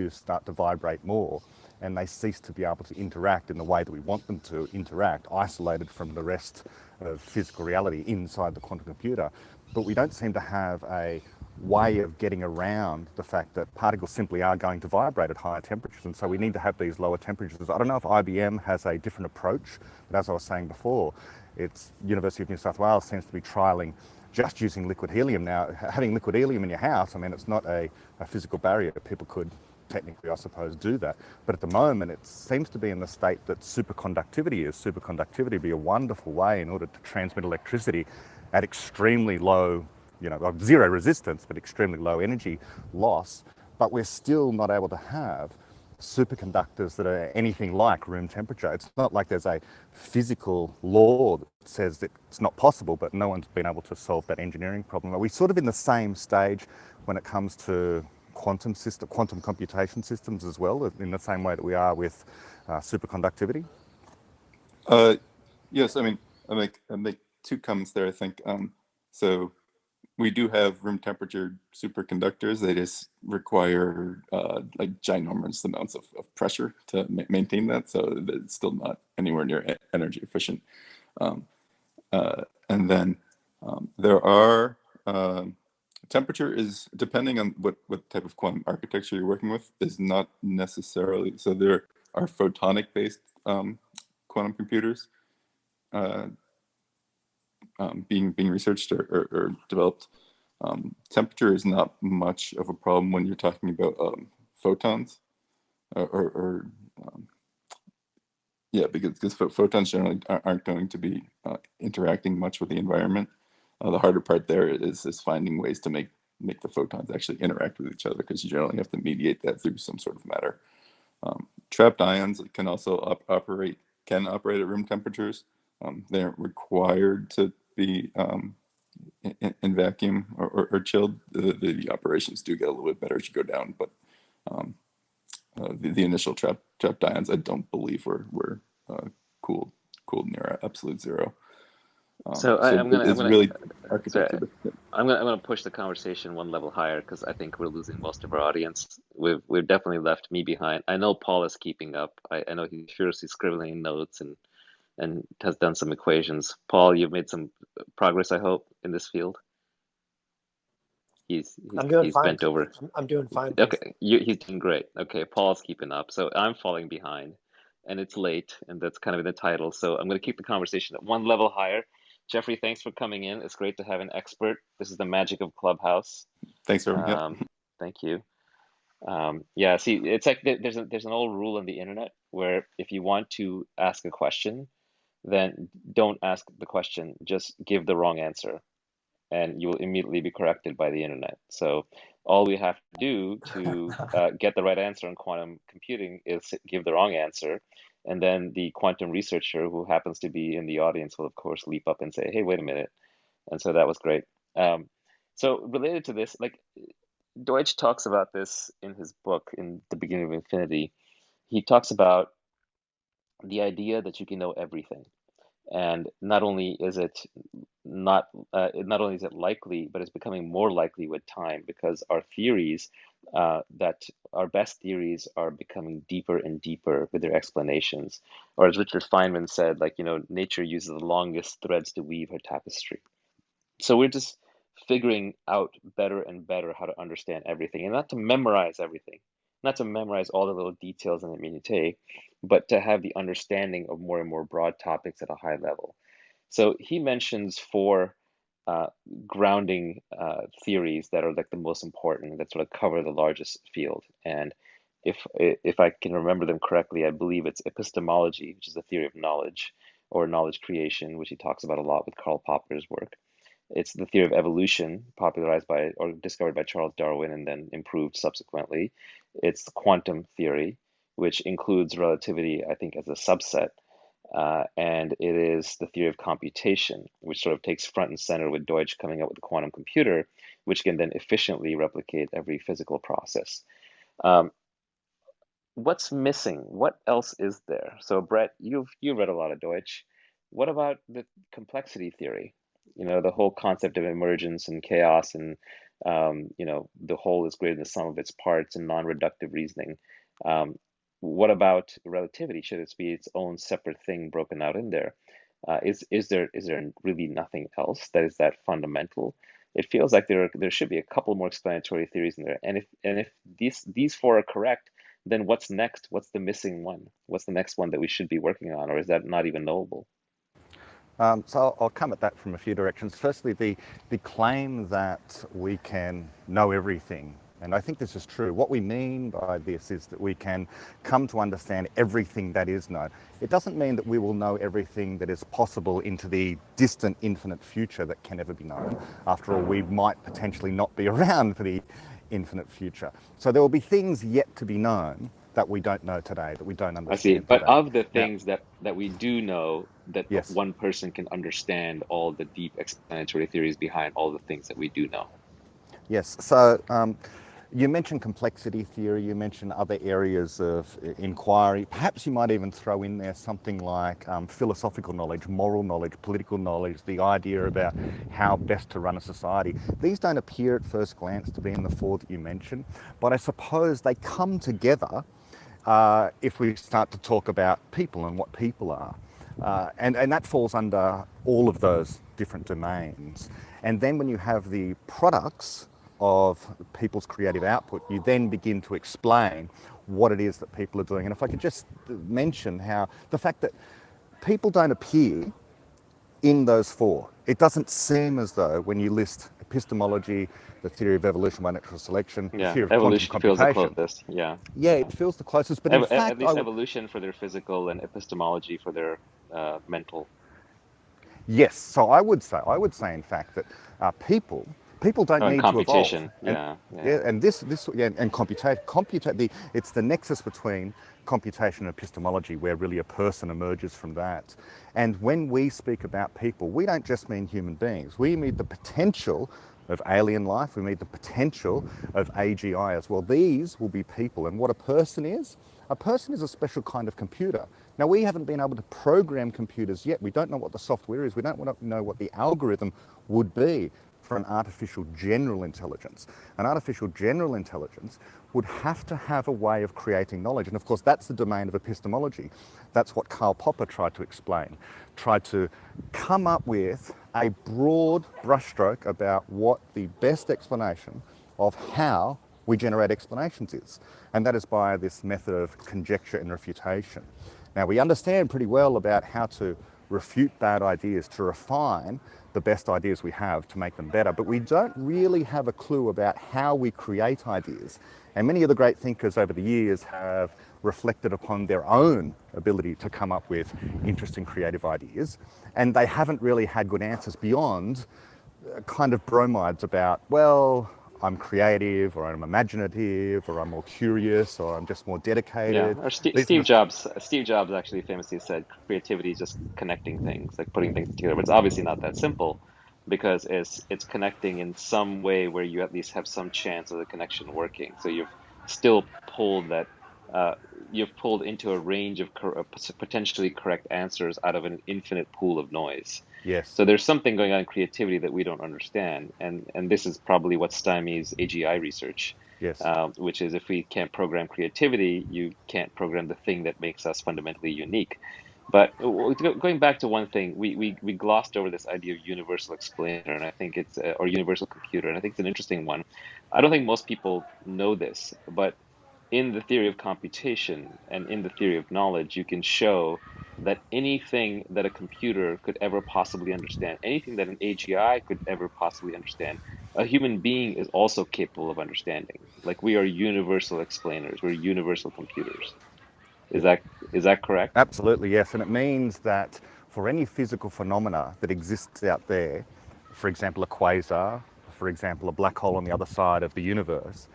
start to vibrate more, and they cease to be able to interact in the way that we want them to interact, isolated from the rest of physical reality inside the quantum computer. But we don't seem to have a way of getting around the fact that particles simply are going to vibrate at higher temperatures, and so we need to have these lower temperatures. I don't know if IBM has a different approach, but as I was saying before, it's University of New South Wales seems to be trialling just using liquid helium. Now, having liquid helium in your house, I mean, it's not a physical barrier. People could technically, I suppose, do that. But at the moment, it seems to be in the state that superconductivity is. Superconductivity would be a wonderful way in order to transmit electricity at extremely low, like zero resistance, but extremely low energy loss. But we're still not able to have superconductors that are anything like room temperature. It's not like there's a physical law that says that it's not possible, but no one's been able to solve that engineering problem. Are we sort of in the same stage when it comes to quantum computation systems as well, in the same way that we are with superconductivity? Yes, I mean, I make two comments there, I think. So we do have room temperature superconductors. They just require like ginormous amounts of pressure to maintain that, so it's still not anywhere near energy efficient. And then there are temperature is, depending on what type of quantum architecture you're working with, is not necessarily, so there are photonic based quantum computers being researched or developed. Temperature is not much of a problem when you're talking about photons, because photons generally aren't going to be interacting much with the environment. The harder part there is finding ways to make the photons actually interact with each other, because you generally have to mediate that through some sort of matter. Trapped ions can also operate at room temperatures. They aren't required to be in vacuum or chilled. The operations do get a little bit better as you go down, but the initial trapped ions, I don't believe were cooled near absolute zero. I'm gonna really architecture. I'm gonna push the conversation one level higher, because I think we're losing most of our audience. We've definitely left me behind. I know Paul is keeping up. I know he's furiously scribbling notes and has done some equations. Paul, you've made some progress, I hope, in this field. He's bent over. I'm doing fine. Thanks. Okay, he's doing great. Okay, Paul's keeping up, so I'm falling behind, and it's late, and that's kind of in the title. So I'm going to keep the conversation at one level higher. Jeffrey, thanks for coming in. It's great to have an expert. This is the magic of Clubhouse. Thanks for having me. Thank you. Yeah, see, it's like there's an old rule on the internet where if you want to ask a question, then don't ask the question, just give the wrong answer, and you will immediately be corrected by the internet. So all we have to do to get the right answer in quantum computing is give the wrong answer, and then the quantum researcher who happens to be in the audience will, of course, leap up and say, hey, wait a minute. And so that was great. So related to this, like Deutsch talks about this in his book, In the Beginning of Infinity. He talks about the idea that you can know everything. And not only is it likely, but it's becoming more likely with time, because our theories, that our best theories, are becoming deeper and deeper with their explanations. Or as Richard Feynman said, like, nature uses the longest threads to weave her tapestry. So we're just figuring out better and better how to understand everything, and not to memorize everything, not to memorize all the little details in the minutiae, but to have the understanding of more and more broad topics at a high level. So he mentions four grounding theories that are like the most important, that sort of cover the largest field. And if I can remember them correctly, I believe it's epistemology, which is the theory of knowledge, or knowledge creation, which he talks about a lot with Karl Popper's work. It's the theory of evolution, popularized by or discovered by Charles Darwin and then improved subsequently. It's the quantum theory, which includes relativity, I think, as a subset. And it is the theory of computation, which sort of takes front and center with Deutsch coming up with the quantum computer, which can then efficiently replicate every physical process. What's missing? What else is there? So, Brett, you've read a lot of Deutsch. What about the complexity theory? The whole concept of emergence and chaos and the whole is greater than the sum of its parts and non-reductive reasoning. What about relativity? Should it be its own separate thing broken out in there? Is there really nothing else that is that fundamental? It feels like there should be a couple more explanatory theories in there. And if these four are correct, then what's next? What's the missing one? What's the next one that we should be working on, or is that not even knowable? So I'll come at that from a few directions. Firstly, the claim that we can know everything, and I think this is true. What we mean by this is that we can come to understand everything that is known. It doesn't mean that we will know everything that is possible into the distant, infinite future that can never be known. After all, we might potentially not be around for the infinite future. So there will be things yet to be known that we don't know today, that we don't I see. understand But today. of the Now, things that we do know, that yes. one person can understand all the deep explanatory theories behind all the things that we do know. Yes, so you mentioned complexity theory, you mentioned other areas of inquiry. Perhaps you might even throw in there something like philosophical knowledge, moral knowledge, political knowledge, the idea about how best to run a society. These don't appear at first glance to be in the four that you mentioned, but I suppose they come together if we start to talk about people and what people are. And that falls under all of those different domains. And then when you have the products of people's creative output, you then begin to explain what it is that people are doing. And if I could just mention how the fact that people don't appear in those four. It doesn't seem as though when you list epistemology, the theory of evolution by natural selection, the Yeah, theory of quantum evolution feels the computation, closest. Yeah, yeah, yeah. it feels the closest. But in At fact, I least would, evolution for their physical and epistemology for their mental. yes, so I would say, in fact, that people don't Oh, and need to evolve, computation. and Yeah, yeah. yeah, and this yeah, and it's the nexus between computation and epistemology where really a person emerges from that. And when we speak about people, we don't just mean human beings. We mean the potential of alien life. We mean the potential of AGI as well. These will be people, and what a person is a special kind of computer. Now, we haven't been able to program computers yet. We don't know what the software is. We don't know what the algorithm would be for an artificial general intelligence. An artificial general intelligence would have to have a way of creating knowledge. And of course, that's the domain of epistemology. That's what Karl Popper tried to explain, tried to come up with a broad brushstroke about what the best explanation of how we generate explanations is. And that is by this method of conjecture and refutation. Now, we understand pretty well about how to refute bad ideas, to refine the best ideas we have to make them better, but we don't really have a clue about how we create ideas. And many of the great thinkers over the years have reflected upon their own ability to come up with interesting creative ideas, and they haven't really had good answers beyond kind of bromides about, well, I'm creative, or I'm imaginative, or I'm more curious, or I'm just more Yeah, dedicated. or These are Steve the Jobs. Steve Jobs actually famously said creativity is just connecting things, like putting things together. But it's obviously not that simple, because it's connecting in some way where you at least have some chance of the connection working. So you've still pulled that. Uh, you've pulled into a range of potentially correct answers out of an infinite pool of noise. yes, So there's something going on in creativity that we don't understand, and this is probably what stymies AGI research, yes. which is if we can't program creativity, you can't program the thing that makes us fundamentally unique. But going back to one thing, we glossed over this idea of universal explainer, and I think it's or universal computer, and I think it's an interesting one. I don't think most people know this, but in the theory of computation and in the theory of knowledge, you can show that anything that a computer could ever possibly understand, anything that an AGI could ever possibly understand, a human being is also capable of understanding. Like we are universal explainers, we're universal computers. Is that is that correct? Absolutely, yes. And it means that for any physical phenomena that exists out there, for example, a quasar, for example, a black hole on the other side of the universe,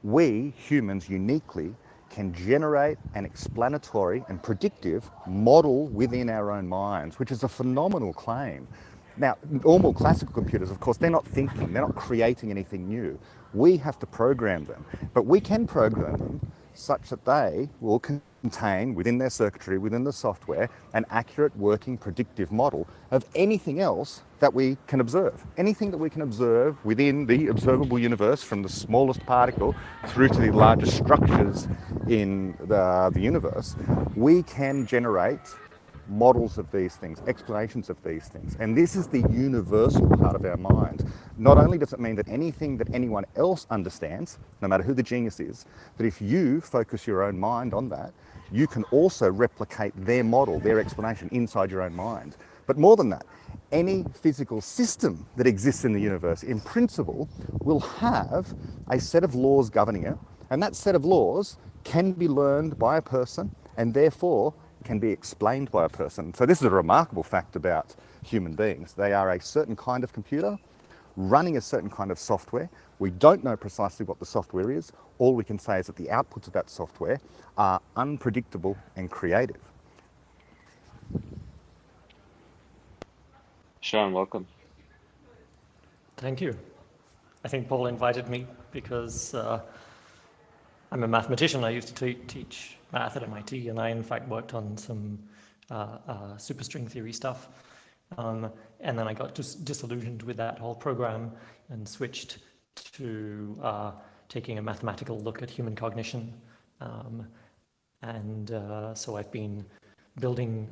we humans uniquely can generate an explanatory and predictive model within our own minds, which is a phenomenal claim. Now, normal classical computers, of course, they're not thinking, they're not creating anything new. We have to program them, but we can program them such that they will contain within their circuitry, within the software, an accurate working predictive model of anything else that we can observe. Anything that we can observe within the observable universe, from the smallest particle through to the largest structures in the universe, we can generate models of these things, explanations of these things. And this is the universal part of our mind. Not only does it mean that anything that anyone else understands, no matter who the genius is, that if you focus your own mind on that, you can also replicate their model, their explanation inside your own mind. But more than that, any physical system that exists in the universe, in principle, will have a set of laws governing it, and that set of laws can be learned by a person, and therefore can be explained by a person. So this is a remarkable fact about human beings. They are a certain kind of computer running a certain kind of software. We don't know precisely what the software is. All we can say is that the outputs of that software are unpredictable and creative. Sean, welcome. Thank you. I think Paul invited me because I'm a mathematician. I used to teach math at MIT, and I in fact worked on some superstring theory stuff. And then I got disillusioned with that whole program and switched to taking a mathematical look at human cognition. So I've been building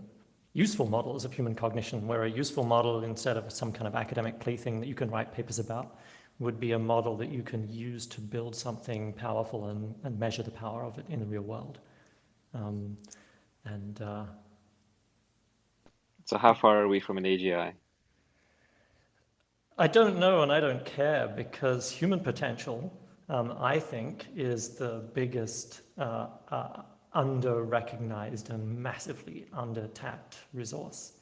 useful models of human cognition, where a useful model, instead of some kind of academic plaything that you can write papers about, would be a model that you can use to build something powerful and measure the power of it in the real world. So how far are we from an AGI? I don't know, and I don't care, because human potential, I think, is the biggest under-recognized and massively under-tapped resource.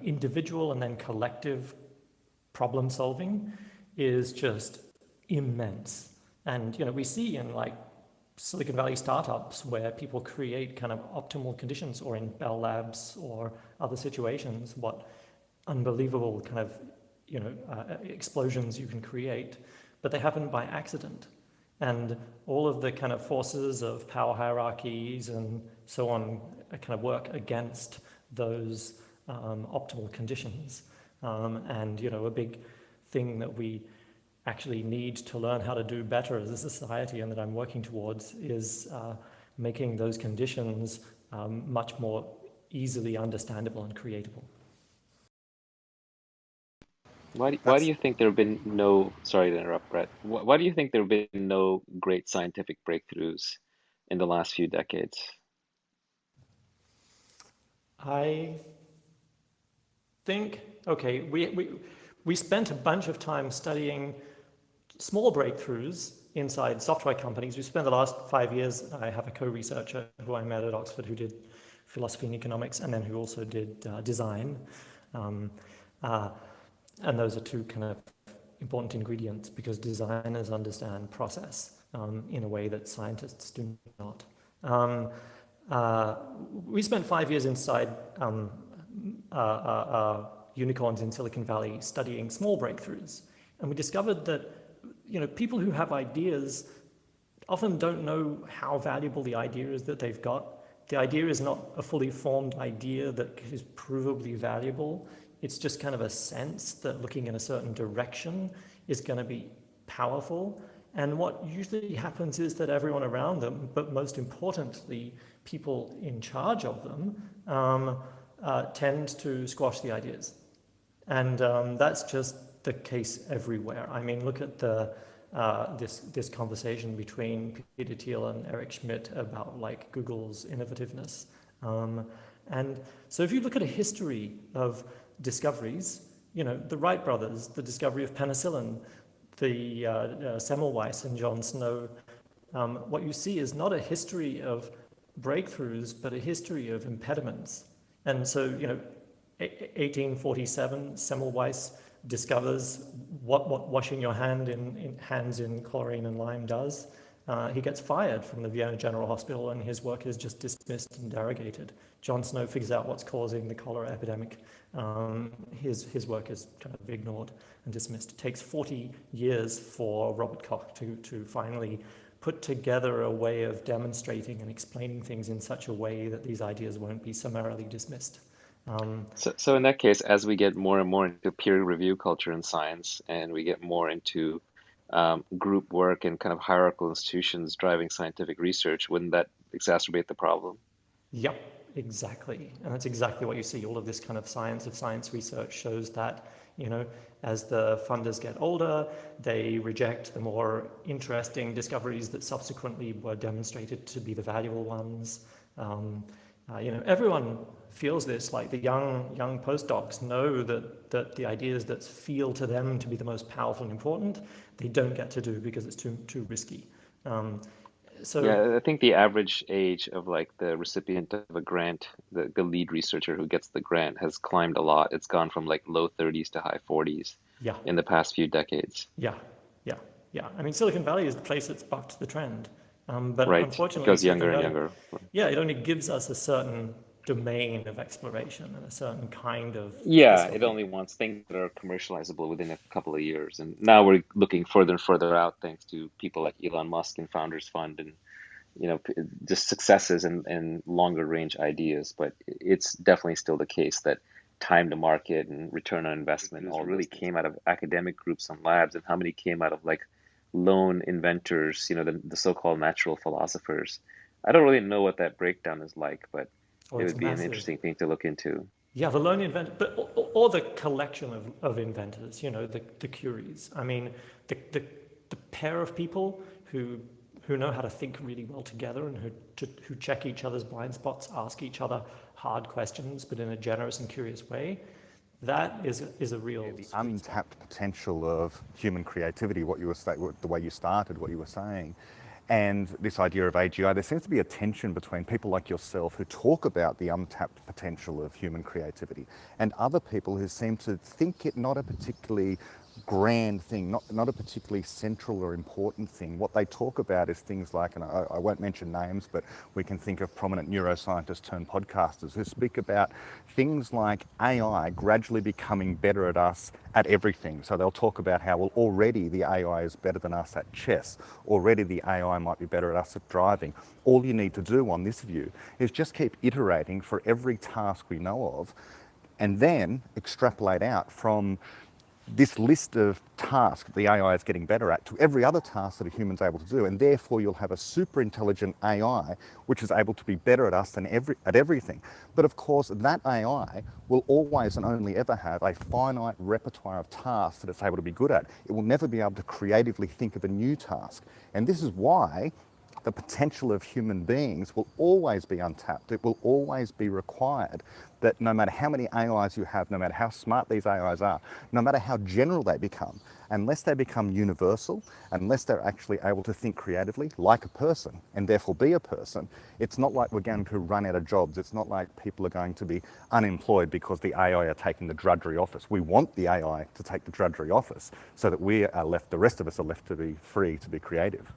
Individual and then collective problem solving is just immense. And we see in like Silicon Valley startups where people create kind of optimal conditions, or in Bell Labs or other situations, what unbelievable kind of explosions you can create, but they happen by accident. And all of the kind of forces of power hierarchies and so on kind of work against those optimal conditions. A big thing that we actually need to learn how to do better as a society, and that I'm working towards, is making those conditions much more easily understandable and creatable. Why do you think there have been no, sorry to interrupt, Brett. Why do you think there have been no great scientific breakthroughs in the last few decades? I think, okay, we spent a bunch of time studying small breakthroughs inside software companies. We spent the last 5 years, I have a co-researcher who I met at Oxford who did philosophy and economics, and then who also did design. And those are two kind of important ingredients, because designers understand process in a way that scientists do not. We spent 5 years inside unicorns in Silicon Valley studying small breakthroughs. And we discovered that people who have ideas often don't know how valuable the idea is that they've got. The idea is not a fully formed idea that is provably valuable. It's just kind of a sense that looking in a certain direction is going to be powerful. And what usually happens is that everyone around them, but most importantly, people in charge of them, tend to squash the ideas. And that's just the case everywhere. I mean, look at this conversation between Peter Thiel and Eric Schmidt about like Google's innovativeness. And so if you look at a history of discoveries, the Wright brothers, the discovery of penicillin, the Semmelweis and John Snow, what you see is not a history of breakthroughs, but a history of impediments. And so, 1847, Semmelweis discovers what washing your hands in chlorine and lime does. He gets fired from the Vienna General Hospital, and his work is just dismissed and derogated. John Snow figures out what's causing the cholera epidemic. His work is kind of ignored and dismissed. It takes 40 years for Robert Koch to finally put together a way of demonstrating and explaining things in such a way that these ideas won't be summarily dismissed. So in that case, as we get more and more into peer review culture in science, and we get more into group work and kind of hierarchical institutions driving scientific research, wouldn't that exacerbate the problem? Yep, exactly. And that's exactly what you see. All of this kind of science research shows that, as the funders get older, they reject the more interesting discoveries that subsequently were demonstrated to be the valuable ones. Everyone feels this, like the young postdocs know that the ideas that feel to them to be the most powerful and important, they don't get to do because it's too risky. So Yeah, I think the average age of like the recipient of a grant, the lead researcher who gets the grant, has climbed a lot. It's gone from like low 30s to high 40s yeah, in the past few decades, yeah, yeah, yeah. I mean, Silicon Valley is the place that's bucked the trend. But right? It unfortunately, goes Silicon younger and Valley, younger. yeah, it only gives us a certain domain of exploration and a certain kind of Yeah, it discovery. only wants things that are commercializable within a couple of years. And now we're looking further and further out thanks to people like Elon Musk and Founders Fund and just successes and longer range ideas. But it's definitely still the case that time to market and return on investment all really came out of academic groups and labs, and how many came out of like lone inventors, the so-called natural philosophers. I don't really know what that breakdown is like, but Oh, it it's would be an massive. interesting thing to look into. Yeah, the lone inventor, but or the collection of inventors, the Curies. I mean, the pair of people who know how to think really well together and who check each other's blind spots, ask each other hard questions, but in a generous and curious way. That is a real The sweet spot. untapped potential of human creativity, what you were the way you started, what you were saying, and this idea of AGI, there seems to be a tension between people like yourself who talk about the untapped potential of human creativity and other people who seem to think it not a particularly grand thing, not a particularly central or important thing. What they talk about is things like, and I won't mention names, but we can think of prominent neuroscientists turned podcasters who speak about things like AI gradually becoming better at us at everything. So they'll talk about how, well, already the AI is better than us at chess. Already the AI might be better at us at driving. All you need to do on this view is just keep iterating for every task we know of, and then extrapolate out from this list of tasks the AI is getting better at to every other task that a human's able to do, and therefore you'll have a super intelligent AI which is able to be better at us than at everything. But of course that AI will always and only ever have a finite repertoire of tasks that it's able to be good at. It will never be able to creatively think of a new task. And this is why the potential of human beings will always be untapped. It will always be required that no matter how many AIs you have, no matter how smart these AIs are, no matter how general they become, unless they become universal, unless they're actually able to think creatively like a person and therefore be a person, it's not like we're going to run out of jobs. It's not like people are going to be unemployed because the AI are taking the drudgery office. We want the AI to take the drudgery office so that we are left, the rest of us are left to be free to be creative.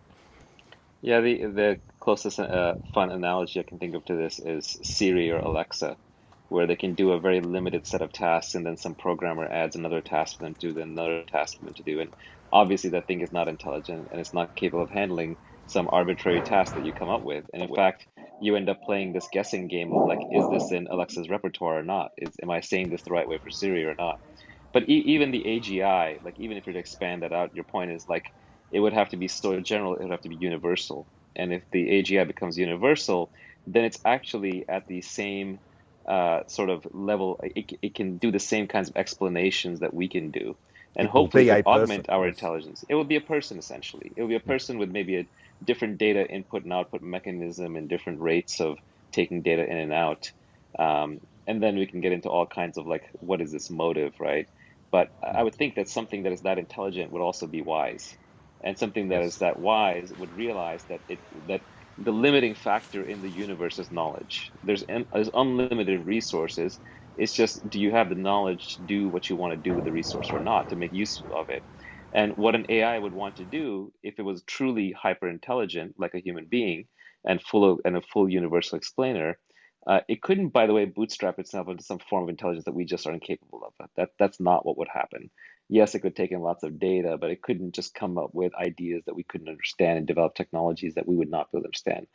Yeah, the closest fun analogy I can think of to this is Siri or Alexa, where they can do a very limited set of tasks, and then some programmer adds another task for them to do, then another task for them to do. And obviously, that thing is not intelligent and it's not capable of handling some arbitrary task that you come up with. And in fact, you end up playing this guessing game of like, is this in Alexa's repertoire or not? Am I saying this the right way for Siri or not? But even the AGI, like even if you're to expand that out, your point is like it would have to be so general, it would have to be universal. And if the AGI becomes universal, then it's actually at the same sort of level. It can do the same kinds of explanations that we can do, and It will hopefully be a could person, augment our yes. intelligence. It would be a person essentially. It would be a Yeah. person with maybe a different data input and output mechanism and different rates of taking data in and out. And then we can get into all kinds of like, what is this motive, right? But I would think that something that is that intelligent would also be wise, and something that is Yes. that wise would realize that the limiting factor in the universe is knowledge. There's unlimited resources. It's just, do you have the knowledge to do what you want to do with the resource or not, to make use of it? And what an AI would want to do if it was truly hyper intelligent, like a human being, and a full universal explainer, it couldn't, by the way, bootstrap itself into some form of intelligence that we just are incapable of. That's not what would happen. Yes, it could take in lots of data, but it couldn't just come up with ideas that we couldn't understand and develop technologies that we would not be able to understand.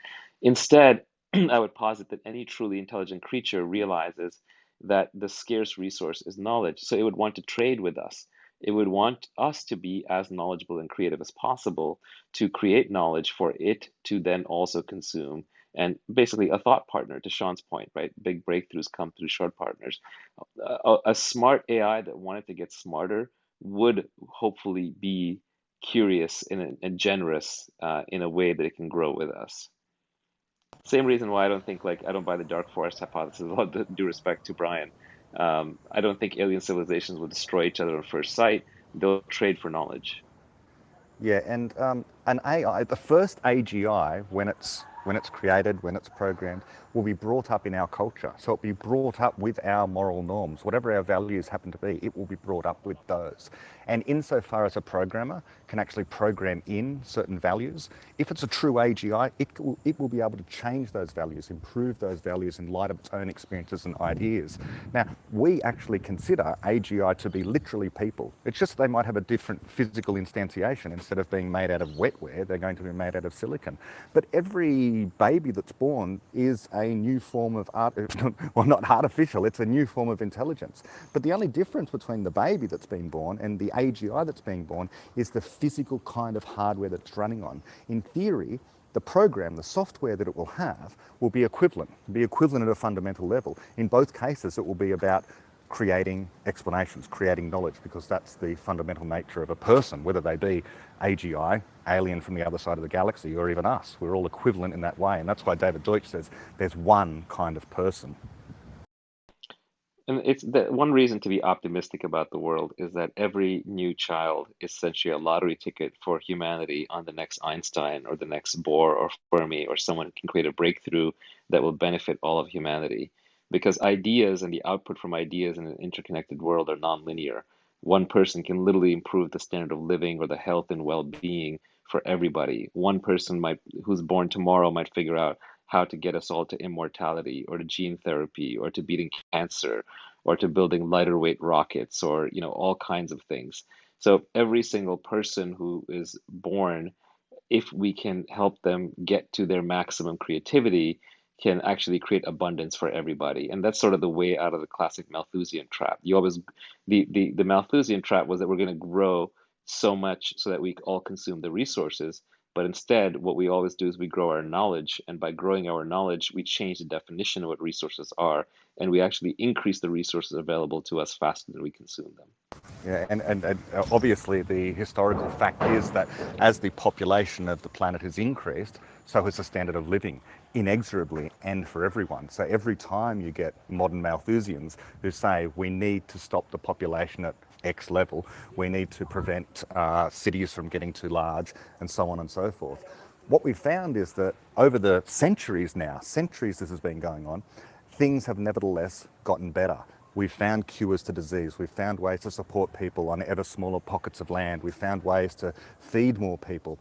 Instead, I would posit that any truly intelligent creature realizes that the scarce resource is knowledge. So it would want to trade with us. It would want us to be as knowledgeable and creative as possible to create knowledge for it to then also consume. And basically, a thought partner, to Sean's point, right? Big breakthroughs come through short partners. A smart AI that wanted to get smarter would hopefully be curious and generous in a way that it can grow with us. Same reason why I don't buy the dark forest hypothesis. With all due respect to Brian, I don't think alien civilizations will destroy each other on first sight. They'll trade for knowledge. Yeah, and an AI, the first AGI, when it's created, when it's programmed, will be brought up in our culture. So it'll be brought up with our moral norms. Whatever our values happen to be, it will be brought up with those. And insofar as a programmer can actually program in certain values, if it's a true AGI, it will be able to change those values, improve those values in light of its own experiences and ideas. Now, we actually consider AGI to be literally people. It's just they might have a different physical instantiation. Instead of being made out of wetware, they're going to be made out of silicon. But every baby that's born is a new form of art, well, not artificial, it's a new form of intelligence. But the only difference between the baby that's been born and the AGI that's being born is the physical kind of hardware that it's running on. In theory, the program, the software that it will have, will be equivalent at a fundamental level. In both cases, it will be about creating explanations, creating knowledge, because that's the fundamental nature of a person, whether they be AGI, alien from the other side of the galaxy, or even us. We're all equivalent in that way. And that's why David Deutsch says there's one kind of person. And it's the one reason to be optimistic about the world is that every new child is essentially a lottery ticket for humanity on the next Einstein or the next Bohr or Fermi or someone who can create a breakthrough that will benefit all of humanity. Because ideas and the output from ideas in an interconnected world are nonlinear. One person can literally improve the standard of living or the health and well-being for everybody. One person who's born tomorrow might figure out how to get us all to immortality or to gene therapy or to beating cancer or to building lighter weight rockets or all kinds of things. So every single person who is born, if we can help them get to their maximum creativity, can actually create abundance for everybody. And that's sort of the way out of the classic Malthusian trap. The Malthusian trap was that we're going to grow so much so that we all consume the resources. But instead, what we always do is we grow our knowledge. And by growing our knowledge, we change the definition of what resources are. And we actually increase the resources available to us faster than we consume them. Yeah, and obviously the historical fact is that as the population of the planet has increased, so has the standard of living, inexorably and for everyone. So every time you get modern Malthusians who say we need to stop the population at X level, we need to prevent cities from getting too large, and so on and so forth. What we found is that over the centuries this has been going on, things have nevertheless gotten better. We've found cures to disease. We've found ways to support people on ever smaller pockets of land. We've found ways to feed more people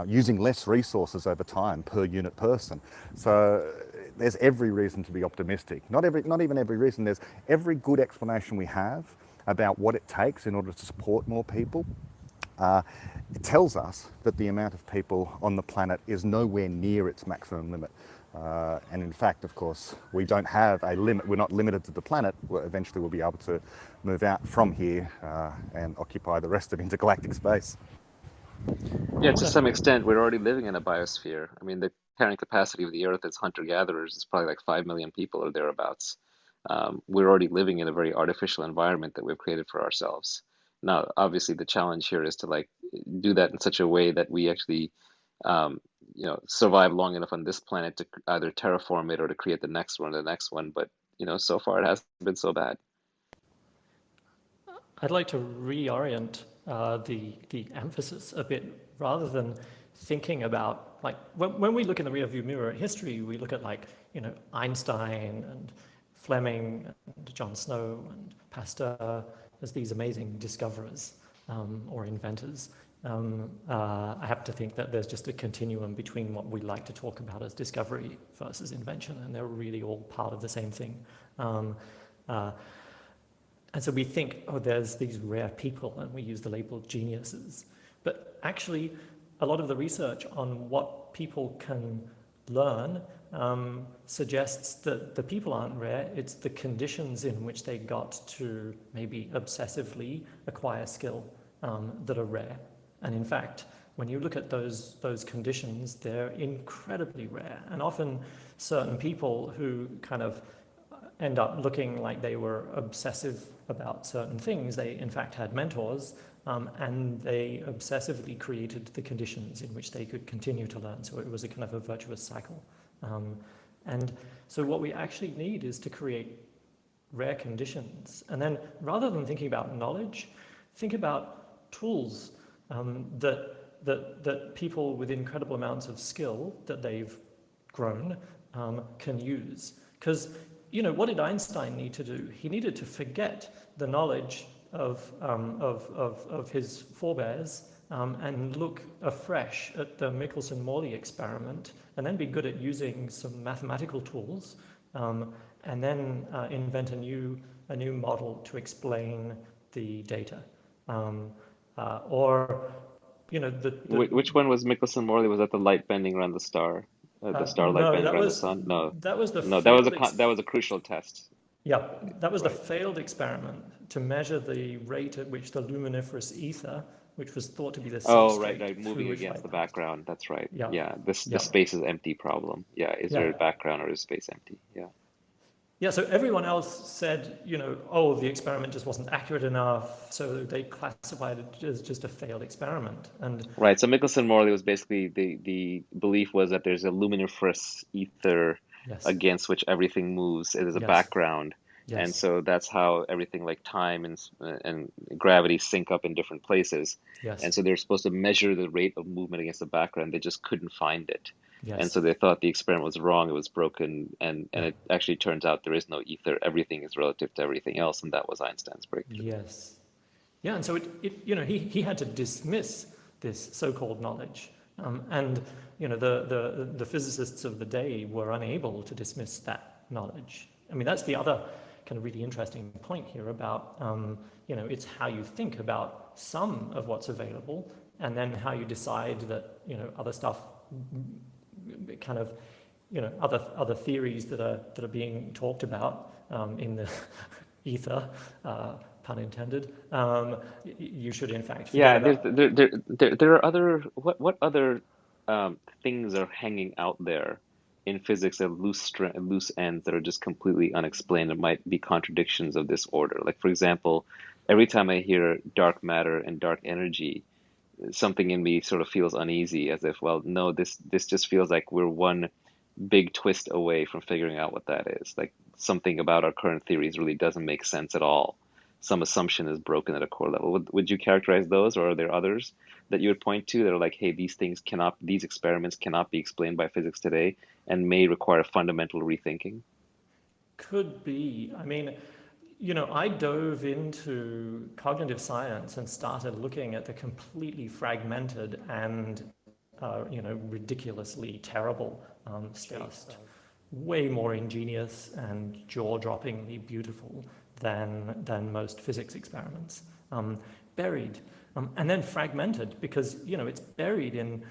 using less resources over time per unit person. So there's every reason to be optimistic. Not even every reason. There's every good explanation we have about what it takes in order to support more people. It tells us that the amount of people on the planet is nowhere near its maximum limit. And in fact, of course, we don't have a limit. We're not limited to the planet. Eventually, we'll be able to move out from here and occupy the rest of intergalactic space. Yeah, to some extent, we're already living in a biosphere. I mean, the carrying capacity of the Earth as hunter-gatherers is probably like 5 million people or thereabouts. We're already living in a very artificial environment that we've created for ourselves. Now, obviously, the challenge here is to do that in such a way that we actually, survive long enough on this planet to either terraform it or to create the next one. But, so far it hasn't been so bad. I'd like to reorient the emphasis a bit, rather than thinking about when we look in the rearview mirror at history, we look at Einstein and Fleming and John Snow and Pasteur as these amazing discoverers or inventors. I have to think that there's just a continuum between what we like to talk about as discovery versus invention, and they're really all part of the same thing. And so we think, oh, there's these rare people, and we use the label geniuses. But actually, a lot of the research on what people can learn suggests that the people aren't rare, it's the conditions in which they got to maybe obsessively acquire skill that are rare. And in fact, when you look at those conditions, they're incredibly rare. And often certain people who kind of end up looking like they were obsessive about certain things, they in fact had mentors, and they obsessively created the conditions in which they could continue to learn. So it was a kind of a virtuous cycle. And so what we actually need is to create rare conditions. And then rather than thinking about knowledge, think about tools that people with incredible amounts of skill that they've grown can use. Because, you know, what did Einstein need to do? He needed to forget the knowledge of his forebears and look afresh at the Michelson-Morley experiment, and then be good at using some mathematical tools, and then invent a new model to explain the data. Or, you know, Which one was Michelson-Morley? Was that the light bending around the star, the starlight no, bending around the sun? No, that was the no, that was failed that was a crucial test. Yeah, that was the Right. failed experiment to measure the rate at which the luminiferous ether, which was thought to be the Oh, right, substrate right, through moving which against the light passed. background. That's right. Yeah, Yeah, the yeah, space is empty problem. Yeah, is there yeah. a background or is space empty? Yeah. Yeah, so everyone else said, you know, oh, the experiment just wasn't accurate enough, so they classified it as just a failed experiment. And Right. So Michelson-Morley was basically the belief was that there's a luminiferous ether yes, against which everything moves. It is a yes, background, and yes, so that's how everything like time and gravity sync up in different places. yes, And so they're supposed to measure the rate of movement against the background. They just couldn't find it, and yes, so they thought the experiment was wrong. It was broken, and yeah, it actually turns out there is no ether. Everything is relative to everything else, and that was Einstein's breakthrough. yes. Yeah, and so you know, he had to dismiss this so-called knowledge, and you know, the physicists of the day were unable to dismiss that knowledge. I mean, that's the other kind of really interesting point here about you know, it's how you think about some of what's available, and then how you decide that, you know, other stuff, kind of, you know, other theories that are being talked about in the ether, pun intended, you should in fact forget Yeah, there's about. there are other what other things are hanging out there in physics at loose ends that are just completely unexplained and might be contradictions of this order. Like for example, every time I hear dark matter and dark energy, something in me sort of feels uneasy, as if, well, no, this just feels like we're one big twist away from figuring out what that is. Like something about our current theories really doesn't make sense at all. Some assumption is broken at a core level. Would you characterize those, or are there others that you would point to that are like, hey, these experiments cannot be explained by physics today and may require fundamental rethinking? Could be. I mean, you know, I dove into cognitive science and started looking at the completely fragmented and, you know, ridiculously terrible stuff. Way more ingenious and jaw-droppingly beautiful than most physics experiments. Buried, and then fragmented because, you know, it's buried in,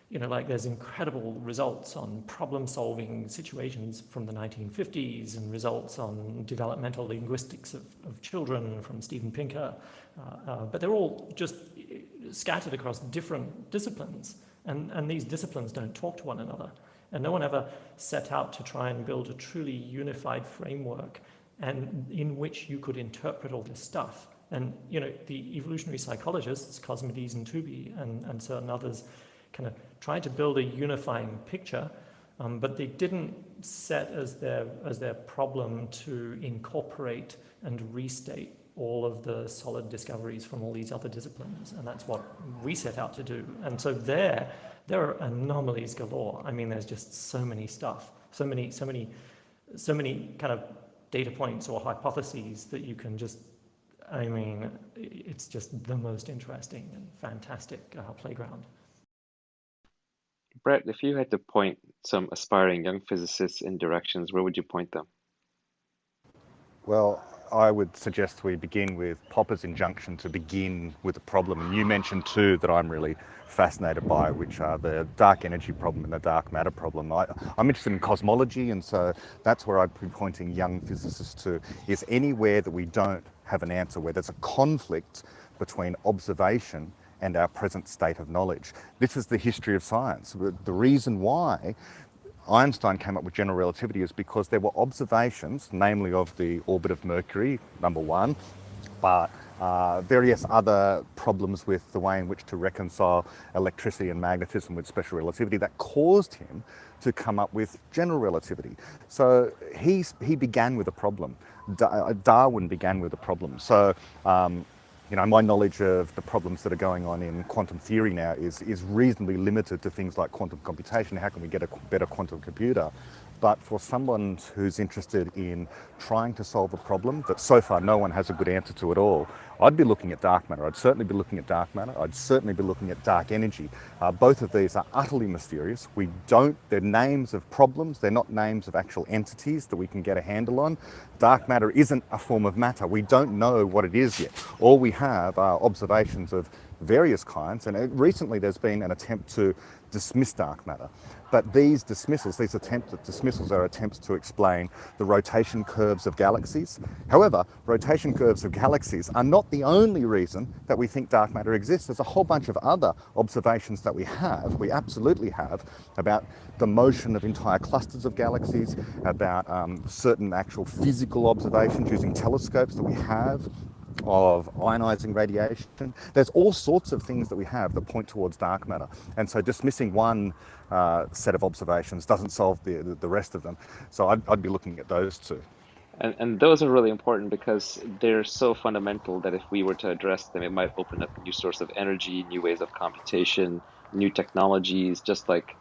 you know, like there's incredible results on problem-solving situations from the 1950s and results on developmental linguistics of children from Steven Pinker, but they're all just scattered across different disciplines, and these disciplines don't talk to one another. And no one ever set out to try and build a truly unified framework and in which you could interpret all this stuff. And, you know, the evolutionary psychologists, Cosmides and Tooby and certain others, kind of tried to build a unifying picture, but they didn't set as their problem to incorporate and restate all of the solid discoveries from all these other disciplines, and that's what we set out to do. And so there are anomalies galore. I mean, there's just so many stuff, so many kind of data points or hypotheses that you can just, I mean, it's just the most interesting and fantastic playground. Brett, if you had to point some aspiring young physicists in directions, where would you point them? Well, I would suggest we begin with Popper's injunction to begin with the problem. And you mentioned two that I'm really fascinated by, which are the dark energy problem and the dark matter problem. I'm interested in cosmology, and so that's where I'd be pointing young physicists to, is anywhere that we don't have an answer, where there's a conflict between observation and our present state of knowledge. This is the history of science. The reason why Einstein came up with general relativity is because there were observations, namely of the orbit of Mercury, number one, but various other problems with the way in which to reconcile electricity and magnetism with special relativity that caused him to come up with general relativity. So he began with a problem. Darwin began with a problem. So my knowledge of the problems that are going on in quantum theory now is reasonably limited to things like quantum computation. How can we get a better quantum computer? But for someone who's interested in trying to solve a problem that so far no one has a good answer to at all, I'd be looking at dark matter. I'd certainly be looking at dark matter. I'd certainly be looking at dark energy. Both of these are utterly mysterious. They're names of problems. They're not names of actual entities that we can get a handle on. Dark matter isn't a form of matter. We don't know what it is yet. All we have are observations of various kinds, and recently there's been an attempt to dismiss dark matter. But these attempts at dismissals are attempts to explain the rotation curves of galaxies. However, rotation curves of galaxies are not the only reason that we think dark matter exists. There's a whole bunch of other observations that we absolutely have, about the motion of entire clusters of galaxies, about certain actual physical observations using telescopes that we have of ionizing radiation. There's all sorts of things that we have that point towards dark matter. And so dismissing one set of observations doesn't solve the rest of them. So I'd be looking at those two. And those are really important because they're so fundamental that if we were to address them, it might open up new source of energy, new ways of computation, new technologies, just like,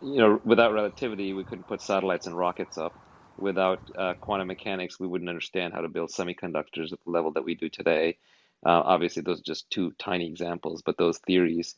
without relativity, we couldn't put satellites and rockets up. Without quantum mechanics, we wouldn't understand how to build semiconductors at the level that we do today. Obviously, those are just two tiny examples, but those theories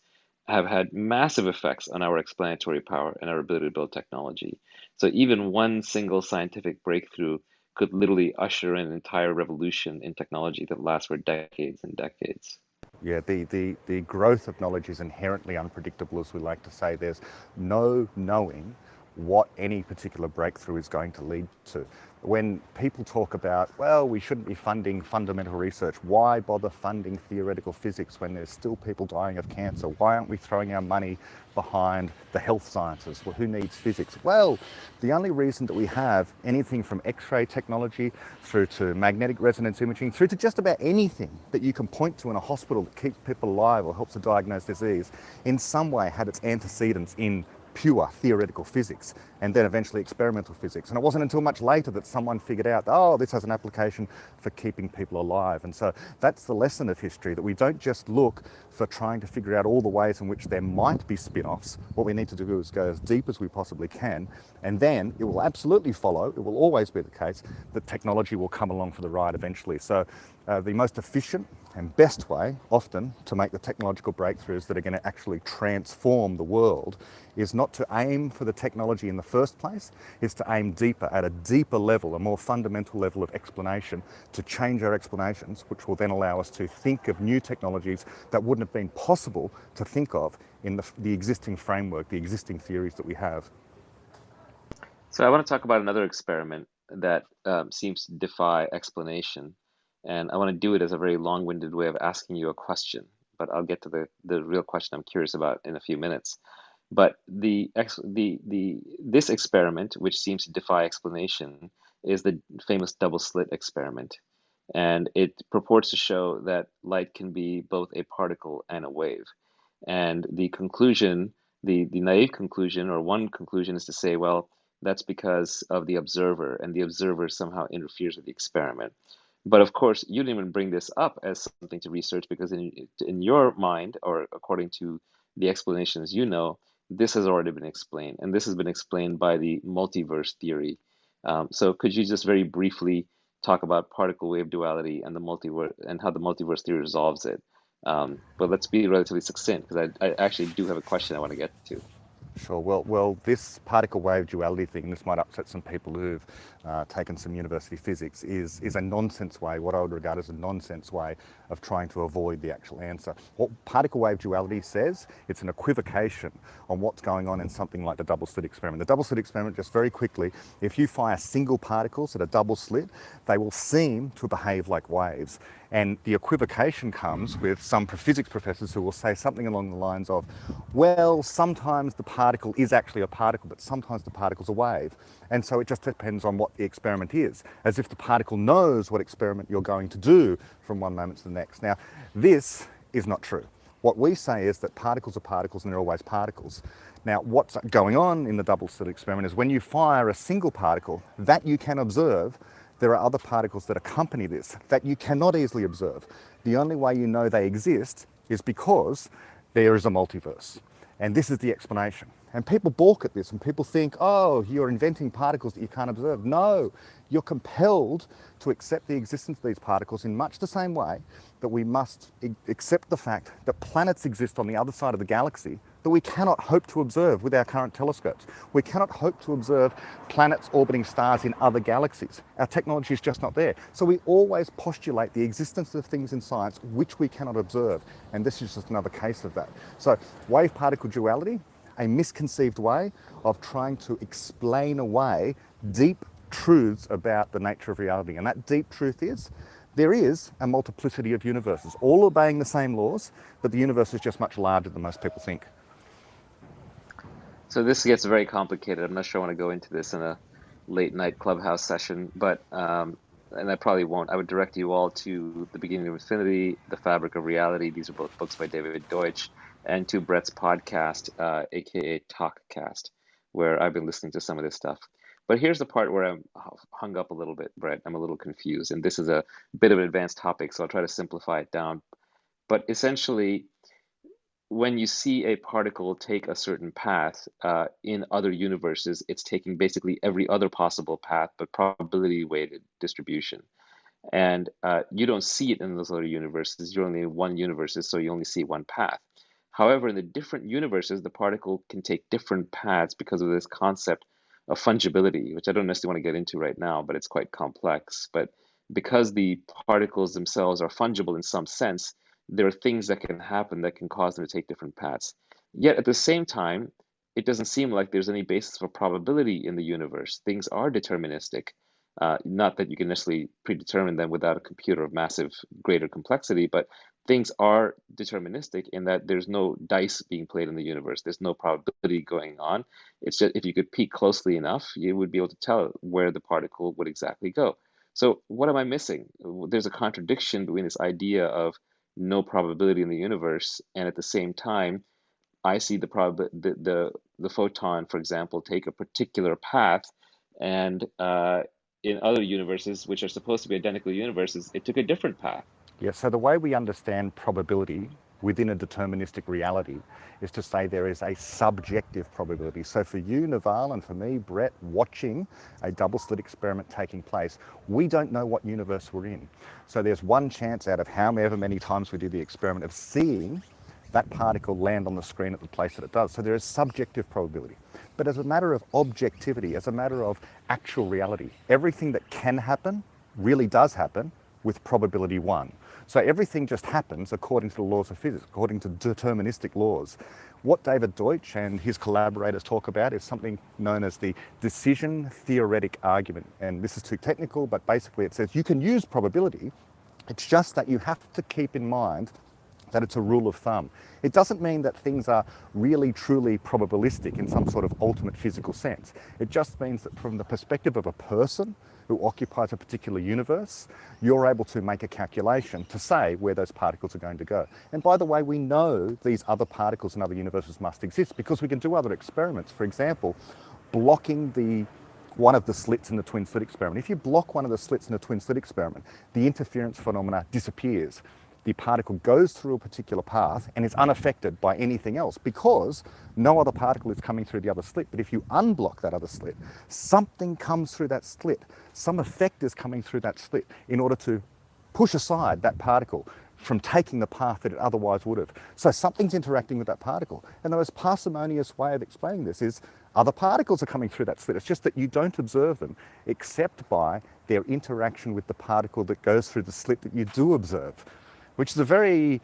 have had massive effects on our explanatory power and our ability to build technology. So even one single scientific breakthrough could literally usher in an entire revolution in technology that lasts for decades and decades. Yeah, the growth of knowledge is inherently unpredictable, as we like to say. There's no knowing what any particular breakthrough is going to lead to. When people talk about, well, we shouldn't be funding fundamental research, why bother funding theoretical physics when there's still people dying of cancer? Why aren't we throwing our money behind the health sciences? Well, who needs physics? Well, the only reason that we have anything from X-ray technology through to magnetic resonance imaging, through to just about anything that you can point to in a hospital that keeps people alive or helps to diagnose disease, in some way had its antecedents in pure theoretical physics and then eventually experimental physics. And it wasn't until much later that someone figured out, oh, this has an application for keeping people alive. And so that's the lesson of history, that we don't just look for trying to figure out all the ways in which there might be spin-offs. What we need to do is go as deep as we possibly can, and then it will absolutely follow, it will always be the case, that technology will come along for the ride eventually. So the most efficient and best way, often, to make the technological breakthroughs that are going to actually transform the world is not to aim for the technology in the first place, is to aim deeper, at a deeper level, a more fundamental level of explanation, to change our explanations, which will then allow us to think of new technologies that wouldn't have been possible to think of in the existing framework, the existing theories that we have. So I want to talk about another experiment that seems to defy explanation. And I want to do it as a very long-winded way of asking you a question, but I'll get to the real question I'm curious about in a few minutes. But this experiment, which seems to defy explanation, is the famous double slit experiment. And it purports to show that light can be both a particle and a wave. And the conclusion, the naive conclusion, or one conclusion, is to say, well, that's because of the observer, and the observer somehow interferes with the experiment. But of course, you didn't even bring this up as something to research because in your mind, or according to the explanations this has already been explained, and this has been explained by the multiverse theory. So could you just very briefly talk about particle wave duality and the multiverse and how the multiverse theory resolves it? But let's be relatively succinct because I actually do have a question I want to get to. Sure. Well, this particle wave duality thing, this might upset some people who've taken some university physics, is a nonsense way, what I would regard as a nonsense way of trying to avoid the actual answer. What particle wave duality says, it's an equivocation on what's going on in something like the double slit experiment. The double slit experiment, just very quickly, if you fire single particles at a double slit, they will seem to behave like waves. And the equivocation comes with some physics professors who will say something along the lines of, well, sometimes the particle is actually a particle, but sometimes the particle's a wave. And so it just depends on what the experiment is, as if the particle knows what experiment you're going to do from one moment to the next. Now, this is not true. What we say is that particles are particles and they're always particles. Now, what's going on in the double slit experiment is when you fire a single particle that you can observe, there are other particles that accompany this that you cannot easily observe. The only way you know they exist is because there is a multiverse. And this is the explanation. And people balk at this and people think, oh, you're inventing particles that you can't observe. No, you're compelled to accept the existence of these particles in much the same way that we must accept the fact that planets exist on the other side of the galaxy that we cannot hope to observe with our current telescopes. We cannot hope to observe planets orbiting stars in other galaxies. Our technology is just not there. So we always postulate the existence of things in science which we cannot observe. And this is just another case of that. So wave-particle duality, a misconceived way of trying to explain away deep truths about the nature of reality. And that deep truth is, there is a multiplicity of universes, all obeying the same laws, but the universe is just much larger than most people think. So this gets very complicated. I'm not sure I want to go into this in a late night Clubhouse session, but and I probably won't. I would direct you all to The Beginning of Infinity, The Fabric of Reality. These are both books by David Deutsch, and to Brett's podcast, aka Talkcast, where I've been listening to some of this stuff. But here's the part where I'm hung up a little bit, Brett. I'm a little confused, and this is a bit of an advanced topic, so I'll try to simplify it down. But essentially, when you see a particle take a certain path in other universes, it's taking basically every other possible path, but probability weighted distribution. And you don't see it in those other universes. You're only in one universe, so you only see one path. However, in the different universes, the particle can take different paths because of this concept of fungibility, which I don't necessarily want to get into right now, but it's quite complex. But because the particles themselves are fungible in some sense, there are things that can happen that can cause them to take different paths. Yet at the same time, it doesn't seem like there's any basis for probability in the universe. Things are deterministic. Not that you can necessarily predetermine them without a computer of massive, greater complexity, but things are deterministic in that there's no dice being played in the universe. There's no probability going on. It's just if you could peek closely enough, you would be able to tell where the particle would exactly go. So what am I missing? There's a contradiction between this idea of no probability in the universe, and at the same time, I see the photon, for example, take a particular path, and in other universes, which are supposed to be identical universes, it took a different path. Yeah, so the way we understand probability within a deterministic reality is to say there is a subjective probability. So for you, Naval, and for me, Brett, watching a double slit experiment taking place, we don't know what universe we're in. So there's one chance out of however many times we do the experiment of seeing that particle land on the screen at the place that it does. So there is subjective probability. But as a matter of objectivity, as a matter of actual reality, everything that can happen really does happen with probability 1. So everything just happens according to the laws of physics, according to deterministic laws. What David Deutsch and his collaborators talk about is something known as the decision theoretic argument. And this is too technical, but basically it says you can use probability. It's just that you have to keep in mind that it's a rule of thumb. It doesn't mean that things are really, truly probabilistic in some sort of ultimate physical sense. It just means that from the perspective of a person who occupies a particular universe, you're able to make a calculation to say where those particles are going to go. And by the way, we know these other particles in other universes must exist because we can do other experiments. For example, blocking one of the slits in the twin slit experiment. If you block one of the slits in the twin slit experiment, the interference phenomena disappears. The particle goes through a particular path and is unaffected by anything else because no other particle is coming through the other slit. But if you unblock that other slit, something comes through that slit. Some effect is coming through that slit in order to push aside that particle, from taking the path that it otherwise would have. So something's interacting with that particle. And the most parsimonious way of explaining this is other particles are coming through that slit. It's just that you don't observe them except by their interaction with the particle that goes through the slit that you do observe, which is a very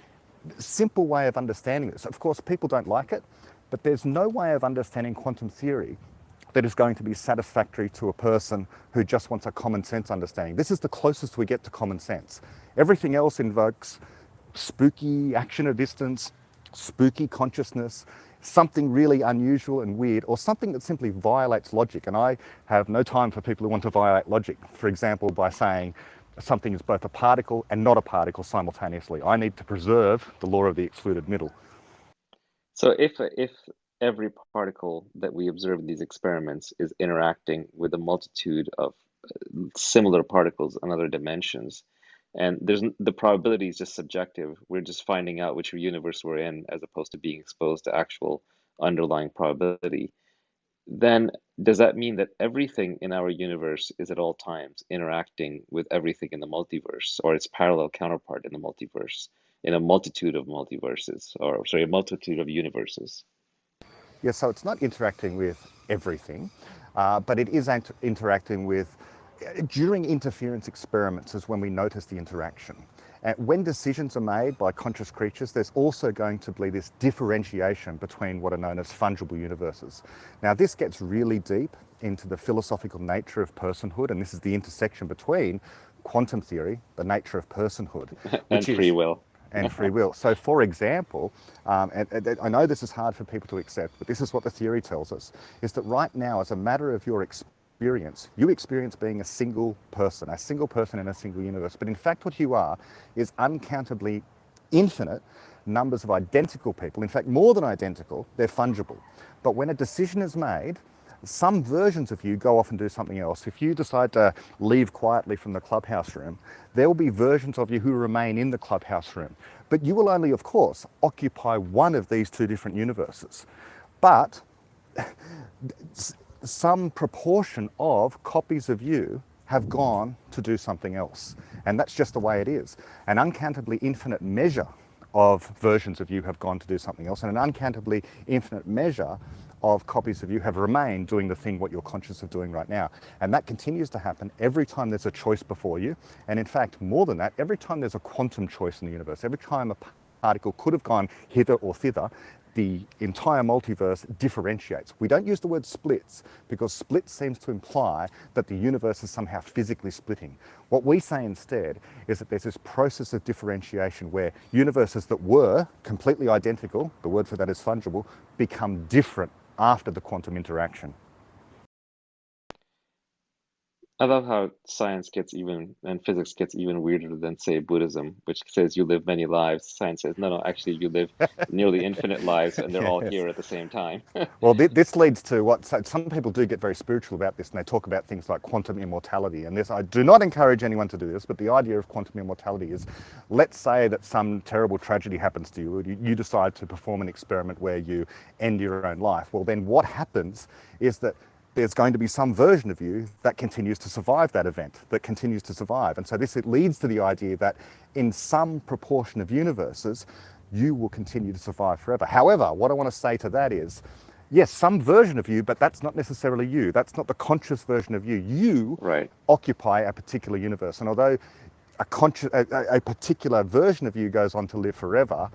simple way of understanding this. Of course, people don't like it, but there's no way of understanding quantum theory that is going to be satisfactory to a person who just wants a common sense understanding. This is the closest we get to common sense. Everything else invokes spooky action at distance, spooky consciousness, something really unusual and weird, or something that simply violates logic. And I have no time for people who want to violate logic. For example, by saying something is both a particle and not a particle simultaneously. I need to preserve the law of the excluded middle. So if every particle that we observe in these experiments is interacting with a multitude of similar particles in other dimensions, and the probability is just subjective. We're just finding out which universe we're in as opposed to being exposed to actual underlying probability. Then does that mean that everything in our universe is at all times interacting with everything in the multiverse, or its parallel counterpart in the multiverse, in a multitude of multiverses, or sorry, a multitude of universes? Yeah, so it's not interacting with everything, but it is interacting with, during interference experiments is when we notice the interaction. And when decisions are made by conscious creatures, there's also going to be this differentiation between what are known as fungible universes. Now, this gets really deep into the philosophical nature of personhood, and this is the intersection between quantum theory, the nature of personhood, and free will. And free will. So for example, and I know this is hard for people to accept, but this is what the theory tells us, is that right now, as a matter of your experience, you experience being a single person in a single universe. But in fact, what you are is uncountably infinite numbers of identical people. In fact, more than identical, they're fungible. But when a decision is made, some versions of you go off and do something else. If you decide to leave quietly from the clubhouse room, there will be versions of you who remain in the clubhouse room. But you will only, of course, occupy one of these two different universes. But some proportion of copies of you have gone to do something else. And that's just the way it is. An uncountably infinite measure of versions of you have gone to do something else, and an uncountably infinite measure of copies of you have remained doing the thing what you're conscious of doing right now. And that continues to happen every time there's a choice before you. And in fact, more than that, every time there's a quantum choice in the universe, every time a particle could have gone hither or thither, the entire multiverse differentiates. We don't use the word splits because split seems to imply that the universe is somehow physically splitting. What we say instead is that there's this process of differentiation where universes that were completely identical, the word for that is fungible, become different after the quantum interaction. I love how science gets even, and physics gets even weirder than, say, Buddhism, which says you live many lives. Science says, no, actually you live nearly infinite lives, and they're all Yes. here at the same time. Well, this leads to what some people do get very spiritual about this, and they talk about things like quantum immortality. And this, I do not encourage anyone to do this, but the idea of quantum immortality is, let's say that some terrible tragedy happens to you, you decide to perform an experiment where you end your own life. Well, then what happens is that there's going to be some version of you that continues to survive that event, that continues to survive. And so it leads to the idea that in some proportion of universes, you will continue to survive forever. However, what I want to say to that is, yes, some version of you, but that's not necessarily you. That's not the conscious version of you. You Right. occupy a particular universe. And although a particular version of you goes on to live forever,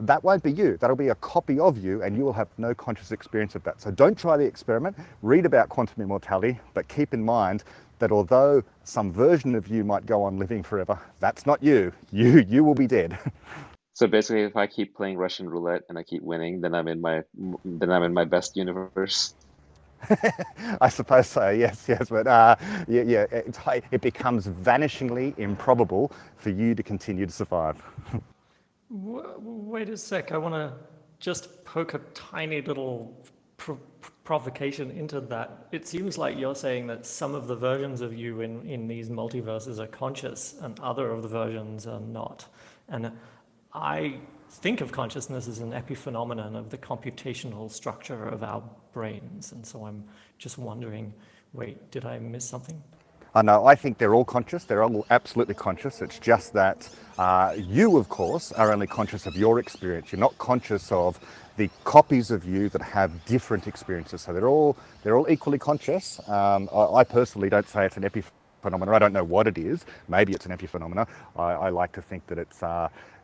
that won't be you. That'll be a copy of you, and you will have no conscious experience of that. So don't try the experiment, read about quantum immortality, but keep in mind that although some version of you might go on living forever, that's not you. You will be dead. So basically, if I keep playing Russian roulette and I keep winning, then I'm in my best universe. I suppose so, yes, but it becomes vanishingly improbable for you to continue to survive. Wait a sec, I want to just poke a tiny little provocation into that. It seems like you're saying that some of the versions of you in these multiverses are conscious and other of the versions are not. And I think of consciousness as an epiphenomenon of the computational structure of our brains. And so I'm just wondering, wait, did I miss something? No, I think they're all conscious. They're all absolutely conscious. It's just that you, of course, are only conscious of your experience. You're not conscious of the copies of you that have different experiences. So they're all equally conscious. I personally don't say it's an epiphenomena. I don't know what it is. Maybe it's an epiphenomena. I like to think that it's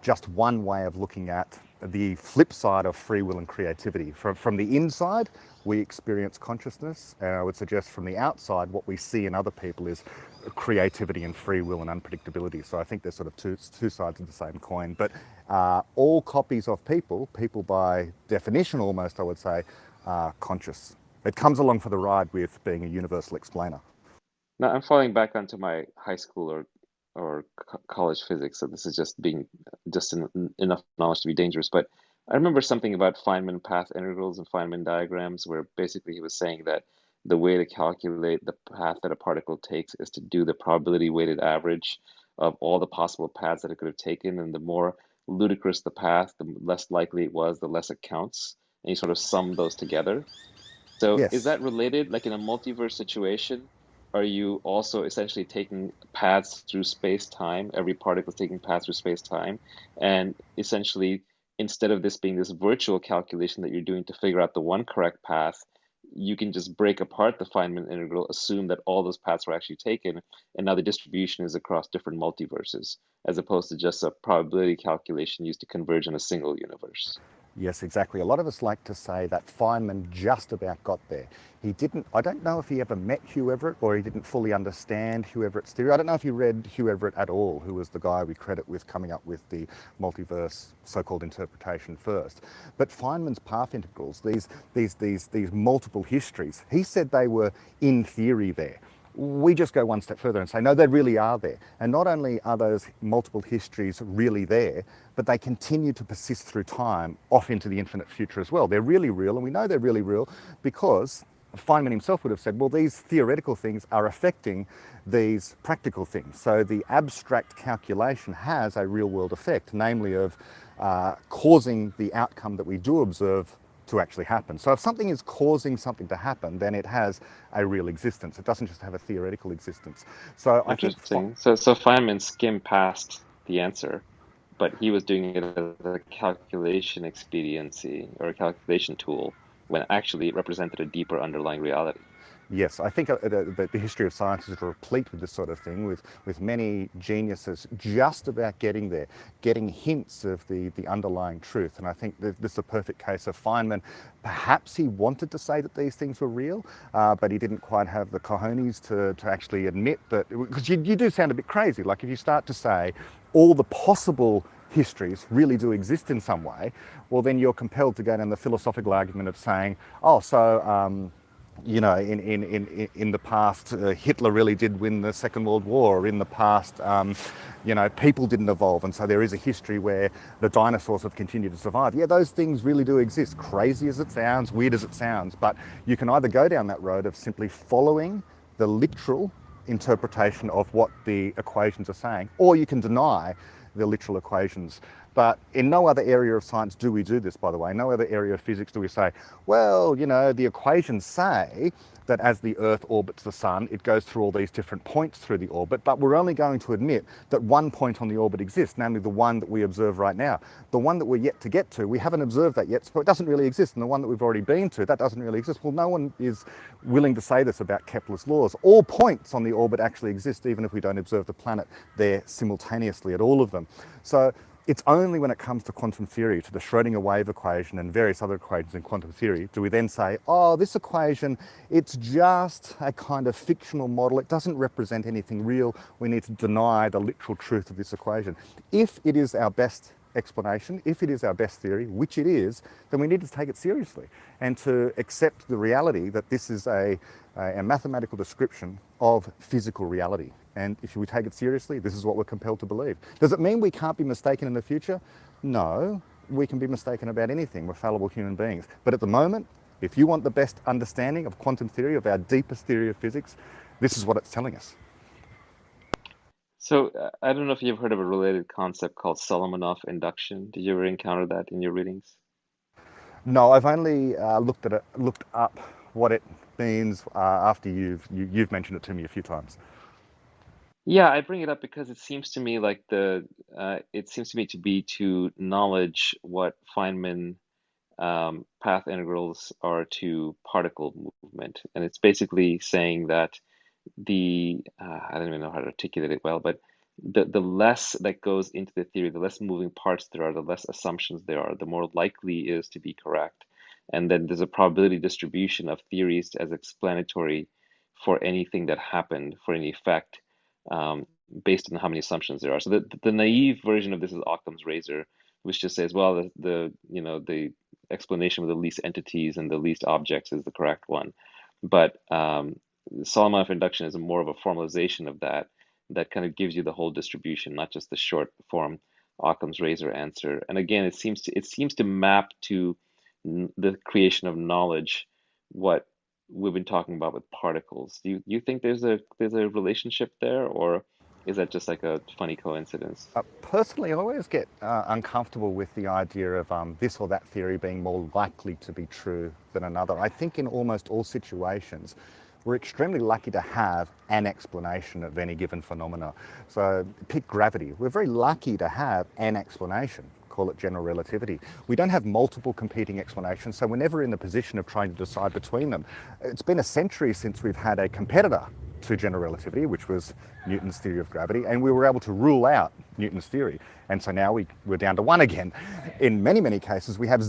just one way of looking at the flip side of free will and creativity. From the inside, we experience consciousness, and I would suggest from the outside, what we see in other people is creativity and free will and unpredictability. So I think there's sort of two sides of the same coin. But all copies of people by definition almost, I would say, are conscious. It comes along for the ride with being a universal explainer. Now I'm falling back onto my high school or college physics, so this is just enough knowledge to be dangerous. But I remember something about Feynman path integrals and Feynman diagrams, where basically he was saying that the way to calculate the path that a particle takes is to do the probability weighted average of all the possible paths that it could have taken, and the more ludicrous the path, the less likely it was, the less it counts, and you sort of sum those together. So is Yes. that related? Like in a multiverse situation, are you also essentially taking paths through space-time? Every particle is taking paths through space-time, and essentially, instead of this being this virtual calculation that you're doing to figure out the one correct path, you can just break apart the Feynman integral, assume that all those paths were actually taken, and now the distribution is across different multiverses, as opposed to just a probability calculation used to converge in a single universe. Yes, exactly. A lot of us like to say that Feynman just about got there. He didn't, I don't know if he ever met Hugh Everett or he didn't fully understand Hugh Everett's theory. I don't know if he read Hugh Everett at all, who was the guy we credit with coming up with the multiverse so-called interpretation first. But Feynman's path integrals, these multiple histories, he said they were in theory there. We just go one step further and say, no, they really are there. And not only are those multiple histories really there, but they continue to persist through time off into the infinite future as well. They're really real, and we know they're really real because Feynman himself would have said, well, these theoretical things are affecting these practical things. So the abstract calculation has a real world effect, namely of causing the outcome that we do observe to actually happen. So if something is causing something to happen, then it has a real existence. It doesn't just have a theoretical existence. So I think Interesting. So Feynman skimmed past the answer, but he was doing it as a calculation expediency or a calculation tool when actually it represented a deeper underlying reality. yes, I think the history of science is replete with this sort of thing, with many geniuses just about getting there, getting hints of the underlying truth. And I think that this is a perfect case of Feynman. Perhaps he wanted to say that these things were real, but he didn't quite have the cojones to actually admit that, because you do sound a bit crazy. Like if you start to say all the possible histories really do exist in some way, well, then you're compelled to go down the philosophical argument of saying, oh, so you know, in the past, Hitler really did win the Second World War. In the past, you know, people didn't evolve, and so there is a history where the dinosaurs have continued to survive. Yeah, those things really do exist, crazy as it sounds, weird as it sounds, but you can either go down that road of simply following the literal interpretation of what the equations are saying, or you can deny the literal equations. But in no other area of science do we do this, by the way. No other area of physics do we say, well, you know, the equations say that as the Earth orbits the Sun, it goes through all these different points through the orbit, but we're only going to admit that one point on the orbit exists, namely the one that we observe right now. The one that we're yet to get to, we haven't observed that yet, so it doesn't really exist. And the one that we've already been to, that doesn't really exist. Well, no one is willing to say this about Kepler's laws. All points on the orbit actually exist, even if we don't observe the planet there simultaneously at all of them. So it's only when it comes to quantum theory, to the Schrödinger wave equation and various other equations in quantum theory, do we then say, oh, this equation, it's just a kind of fictional model. It doesn't represent anything real. We need to deny the literal truth of this equation. If it is our best explanation, if it is our best theory, which it is, then we need to take it seriously and to accept the reality that this is a mathematical description of physical reality. And if we take it seriously, this is what we're compelled to believe. Does it mean we can't be mistaken in the future? No, we can be mistaken about anything. We're fallible human beings. But at the moment, if you want the best understanding of quantum theory, of our deepest theory of physics, this is what it's telling us. So I don't know if you've heard of a related concept called Solomonoff induction. Did you ever encounter that in your readings? No, I've only looked up what it means after you've mentioned it to me a few times. Yeah, I bring it up because it seems to me like it seems to me to be to knowledge what Feynman path integrals are to particle movement, and it's basically saying that I don't even know how to articulate it well, but the less that goes into the theory, the less moving parts there are, the less assumptions there are, the more likely it is to be correct. And then there's a probability distribution of theories as explanatory for anything that happened, for any effect, um, based on how many assumptions there are. So the naive version of this is Occam's razor, which just says, well, the explanation with the least entities and the least objects is the correct one. But Solomonoff induction is more of a formalization of that kind of gives you the whole distribution, not just the short form Occam's razor answer. And again, it seems to map to the creation of knowledge, what we've been talking about with particles. Do you think there's a relationship there, or is that just like a funny coincidence? Personally, I always get uncomfortable with the idea of this or that theory being more likely to be true than another. I think in almost all situations, we're extremely lucky to have an explanation of any given phenomena. So pick gravity. We're very lucky to have an explanation. Call it general relativity. We don't have multiple competing explanations, so we're never in the position of trying to decide between them. It's been a century since we've had a competitor to general relativity, which was Newton's theory of gravity, and we were able to rule out Newton's theory. And so now we're down to one again. In many, many cases, we have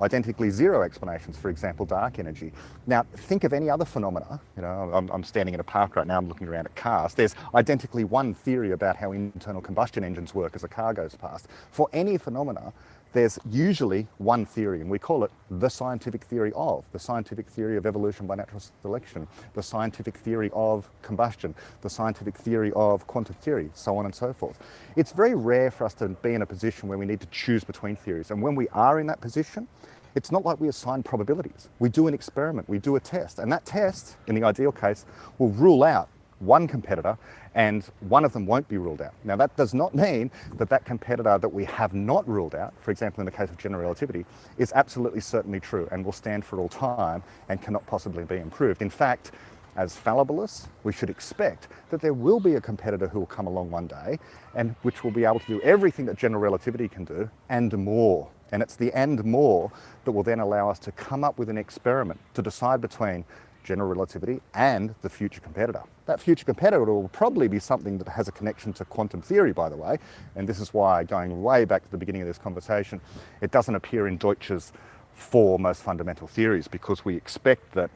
identically zero explanations, for example, dark energy. Now, think of any other phenomena. I'm standing in a park right now, I'm looking around at cars. There's identically one theory about how internal combustion engines work as a car goes past. For any phenomena, there's usually one theory, and we call it the scientific theory of evolution by natural selection, the scientific theory of combustion, the scientific theory of quantum theory, so on and so forth. It's very rare for us to be in a position where we need to choose between theories, and when we are in that position, it's not like we assign probabilities. We do an experiment, we do a test, and that test, in the ideal case, will rule out one competitor, and one of them won't be ruled out. Now, that does not mean that that competitor that we have not ruled out, for example, in the case of general relativity, is absolutely certainly true and will stand for all time and cannot possibly be improved. In fact, as fallibilists, we should expect that there will be a competitor who will come along one day and which will be able to do everything that general relativity can do and more. And it's the and more that will then allow us to come up with an experiment to decide between general relativity and the future competitor. That future competitor will probably be something that has a connection to quantum theory, by the way, and this is why, going way back to the beginning of this conversation, it doesn't appear in Deutsch's 4 most fundamental theories, because we expect that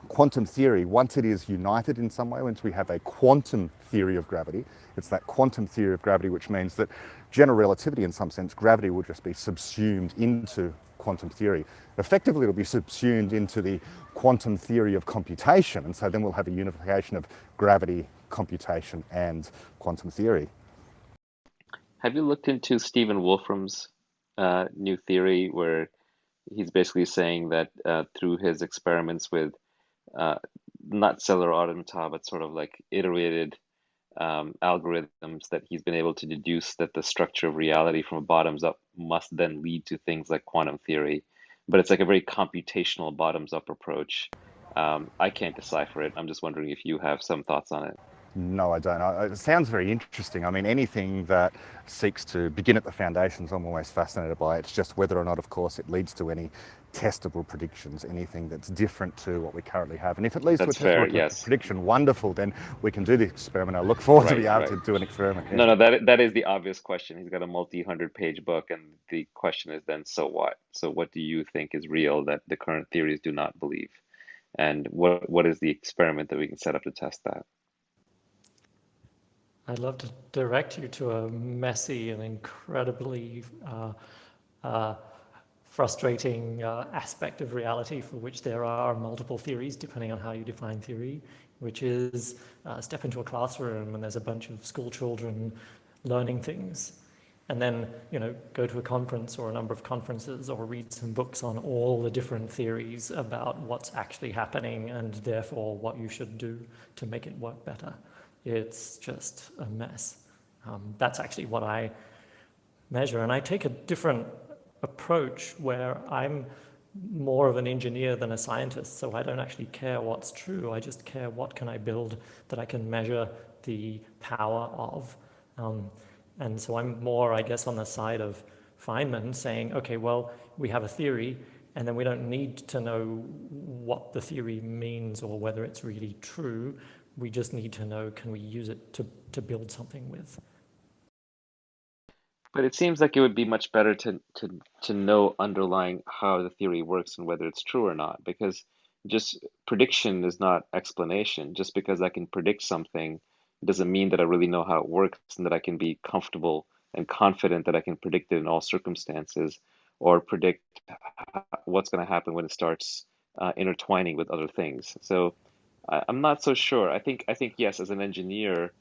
quantum theory, once it is united in some way, once we have a quantum theory of gravity, it's that quantum theory of gravity which means that general relativity, in some sense, gravity will just be subsumed into quantum theory. Effectively, it'll be subsumed into the quantum theory of computation, and so then we'll have a unification of gravity, computation, and quantum theory. Have you looked into Stephen Wolfram's new theory, where he's basically saying that through his experiments with uh, not cellular automata, but sort of like iterated algorithms, that he's been able to deduce that the structure of reality from a bottoms up must then lead to things like quantum theory. But it's like a very computational bottoms up approach. I can't decipher it. I'm just wondering if you have some thoughts on it. No, I don't. It sounds very interesting. I mean, anything that seeks to begin at the foundations, I'm always fascinated by. It's just whether or not, of course, it leads to any testable predictions, anything that's different to what we currently have. And if it leads to a That's fair, testable yes. prediction, wonderful, then we can do the experiment. I look forward to Right, be able right. to do an experiment. Yeah. No, that is the obvious question. He's got a multi-hundred page book, and the question is then, so what? So what do you think is real that the current theories do not believe? And what is the experiment that we can set up to test that? I'd love to direct you to a messy and incredibly uh, frustrating aspect of reality for which there are multiple theories depending on how you define theory, which is step into a classroom and there's a bunch of school children learning things, and then go to a conference or a number of conferences or read some books on all the different theories about what's actually happening and therefore what you should do to make it work better. It's just a mess. That's actually what I measure, and I take a different approach where I'm more of an engineer than a scientist, so I don't actually care what's true. I just care what can I build that I can measure the power of. And so I'm more, I guess, on the side of Feynman saying, okay, well, we have a theory, and then we don't need to know what the theory means or whether it's really true. We just need to know, can we use it to build something with? But it seems like it would be much better to know underlying how the theory works and whether it's true or not, because just prediction is not explanation. Just because I can predict something doesn't mean that I really know how it works and that I can be comfortable and confident that I can predict it in all circumstances or predict what's going to happen when it starts intertwining with other things. So I'm not so sure. I think yes, as an engineer,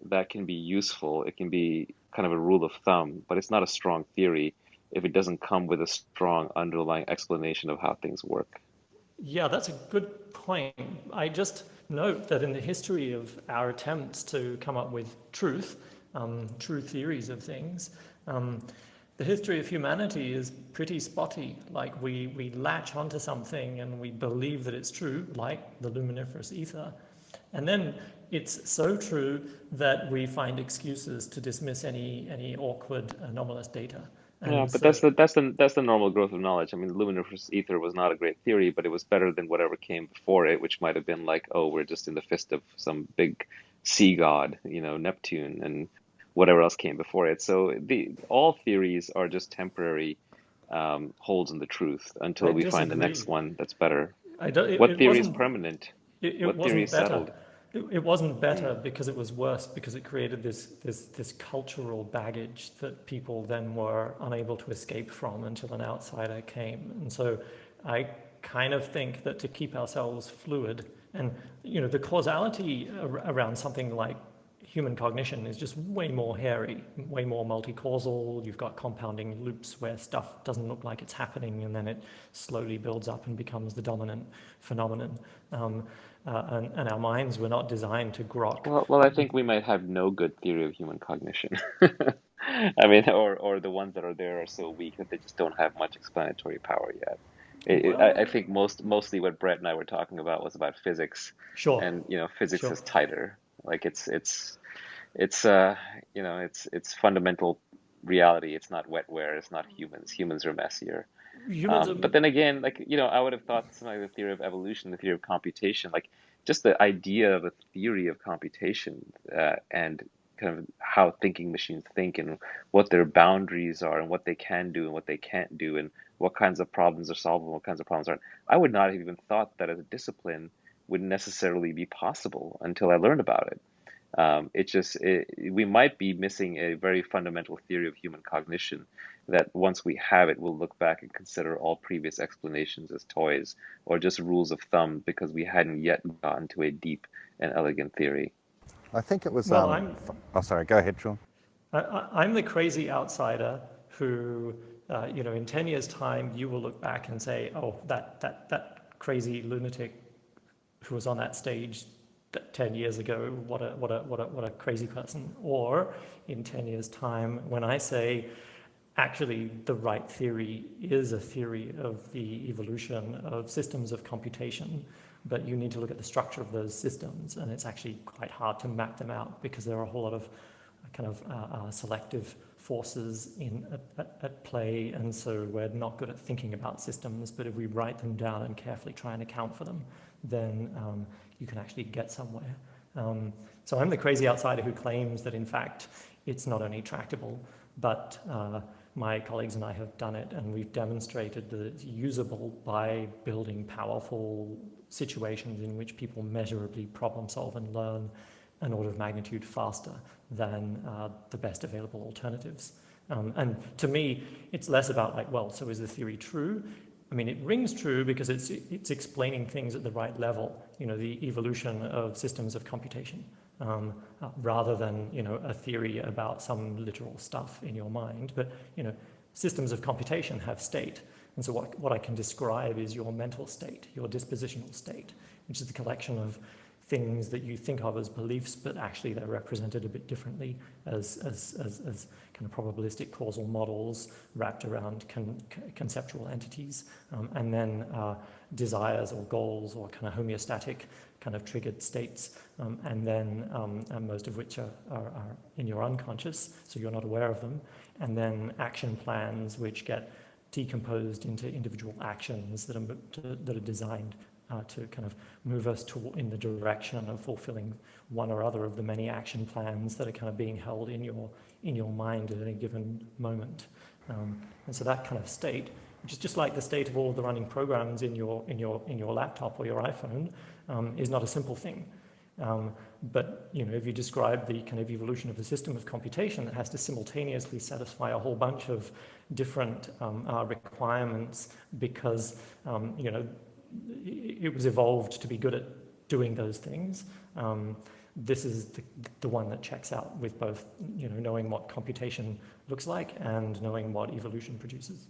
that can be useful. It can be kind of a rule of thumb, but it's not a strong theory if it doesn't come with a strong underlying explanation of how things work. Yeah, that's a good point. I just note that in the history of our attempts to come up with truth, true theories of things, the history of humanity is pretty spotty. Like we latch onto something and we believe that it's true, like the luminiferous ether. And then it's so true that we find excuses to dismiss any awkward anomalous data. Yeah, And but so, that's the normal growth of knowledge. I mean, luminescence ether was not a great theory, but it was better than whatever came before it, which might have been like, oh, we're just in the fist of some big sea god, Neptune, and whatever else came before it. So the all theories are just temporary holds in the truth until I we find the next disagree. one that's better. I don't, What it theory is wasn't permanent? it What theory wasn't is better. settled? It wasn't better because it was worse, because it created this cultural baggage that people then were unable to escape from until an outsider came. And so I kind of think that to keep ourselves fluid and the causality around something like human cognition is just way more hairy, way more multi-causal. You've got compounding loops where stuff doesn't look like it's happening and then it slowly builds up and becomes the dominant phenomenon. And our minds were not designed to grok. Well, I think we might have no good theory of human cognition. I mean, or the ones that are there are so weak that they just don't have much explanatory power yet. I Well, think mostly what Brett and I were talking about was about physics, sure, and physics sure. is tighter. Like it's it's fundamental reality. It's not wetware. It's not humans. Humans are messier. Humans are, But then again, like, I would have thought something like the theory of evolution, the theory of computation, like just the idea of a theory of computation and kind of how thinking machines think and what their boundaries are and what they can do and what they can't do and what kinds of problems are solvable, what kinds of problems aren't. I would not have even thought that as a discipline would necessarily be possible until I learned about it. We might be missing a very fundamental theory of human cognition that once we have it, we'll look back and consider all previous explanations as toys or just rules of thumb because we hadn't yet gotten to a deep and elegant theory. I think it was. well, Oh, sorry. Go ahead, Sean. I'm the crazy outsider who, in 10 years' time, you will look back and say, oh, that crazy lunatic who was on that stage 10 years ago, what a crazy person. Or in 10 years' time, when I say, actually, the right theory is a theory of the evolution of systems of computation, but you need to look at the structure of those systems, and it's actually quite hard to map them out because there are a whole lot of kind of selective forces at play, and so we're not good at thinking about systems, but if we write them down and carefully try and account for them, then you can actually get somewhere. So I'm the crazy outsider who claims that in fact it's not only tractable, but my colleagues and I have done it, and we've demonstrated that it's usable by building powerful situations in which people measurably problem solve and learn an order of magnitude faster than the best available alternatives. And to me, it's less about like, well, so is the theory true? I mean, it rings true because it's explaining things at the right level, the evolution of systems of computation, rather than, a theory about some literal stuff in your mind. But, systems of computation have state. And so what I can describe is your mental state, your dispositional state, which is the collection of things that you think of as beliefs, but actually they're represented a bit differently as kind of probabilistic causal models wrapped around conceptual entities, and then desires or goals or kind of homeostatic kind of triggered states, and then most of which are in your unconscious, so you're not aware of them, and then action plans which get decomposed into individual actions that are designed to kind of move us in the direction of fulfilling one or other of the many action plans that are kind of being held in your mind at any given moment. And so that kind of state, which is just like the state of all of the running programs in your laptop or your iPhone, is not a simple thing. But if you describe the kind of evolution of a system of computation that has to simultaneously satisfy a whole bunch of different requirements because it was evolved to be good at doing those things, this is the one that checks out with both knowing what computation looks like and knowing what evolution produces.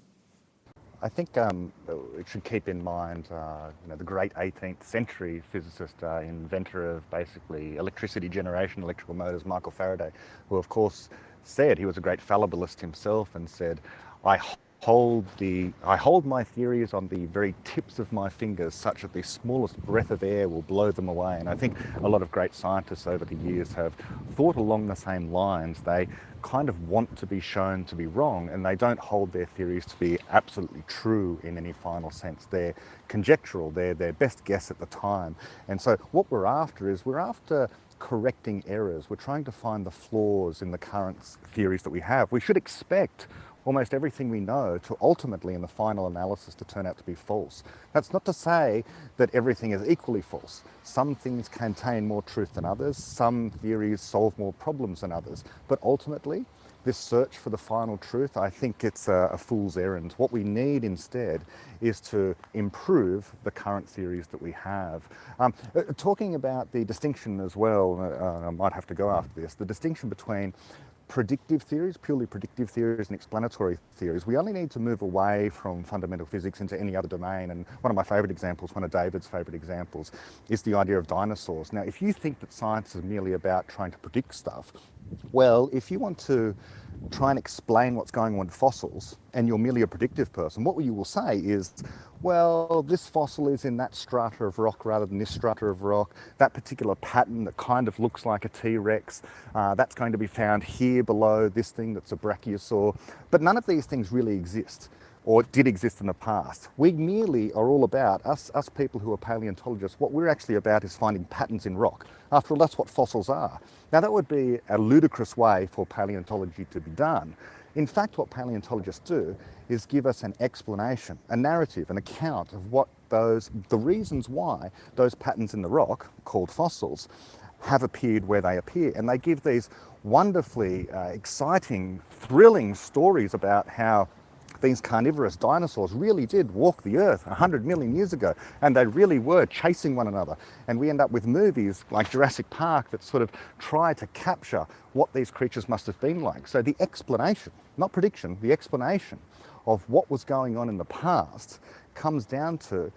I think it should keep in mind, the great 18th century physicist, inventor of basically electricity generation, electrical motors, Michael Faraday, who of course said, he was a great fallibilist himself, and said, I hold my theories on the very tips of my fingers, such that the smallest breath of air will blow them away. And I think a lot of great scientists over the years have thought along the same lines. They kind of want to be shown to be wrong, and they don't hold their theories to be absolutely true in any final sense. They're conjectural, they're their best guess at the time. And so what we're after correcting errors. We're trying to find the flaws in the current theories that we have. We should expect almost everything we know to ultimately, in the final analysis, to turn out to be false. That's not to say that everything is equally false. Some things contain more truth than others, some theories solve more problems than others, but ultimately, this search for the final truth, I think it's a fool's errand. What we need instead is to improve the current theories that we have. Talking about the distinction as well, I might have to go after this, the distinction between predictive theories, purely predictive theories, and explanatory theories. We only need to move away from fundamental physics into any other domain. And one of my favourite examples, one of David's favourite examples, is the idea of dinosaurs. Now, if you think that science is merely about trying to predict stuff, well, if you want to try and explain what's going on with fossils and you're merely a predictive person, what you will say is, well, this fossil is in that strata of rock rather than this strata of rock, that particular pattern that kind of looks like a T-Rex, that's going to be found here below this thing that's a brachiosaur. But none of these things really exist, or did exist in the past. We merely are all about, us people who are paleontologists, what we're actually about is finding patterns in rock. After all, that's what fossils are. Now, that would be a ludicrous way for paleontology to be done. In fact, what paleontologists do is give us an explanation, a narrative, an account of what the reasons why those patterns in the rock, called fossils, have appeared where they appear. And they give these wonderfully exciting, thrilling stories about how these carnivorous dinosaurs really did walk the earth 100 million years ago, and they really were chasing one another. And we end up with movies like Jurassic Park that sort of try to capture what these creatures must have been like. So the explanation, not prediction, the explanation of what was going on in the past comes down to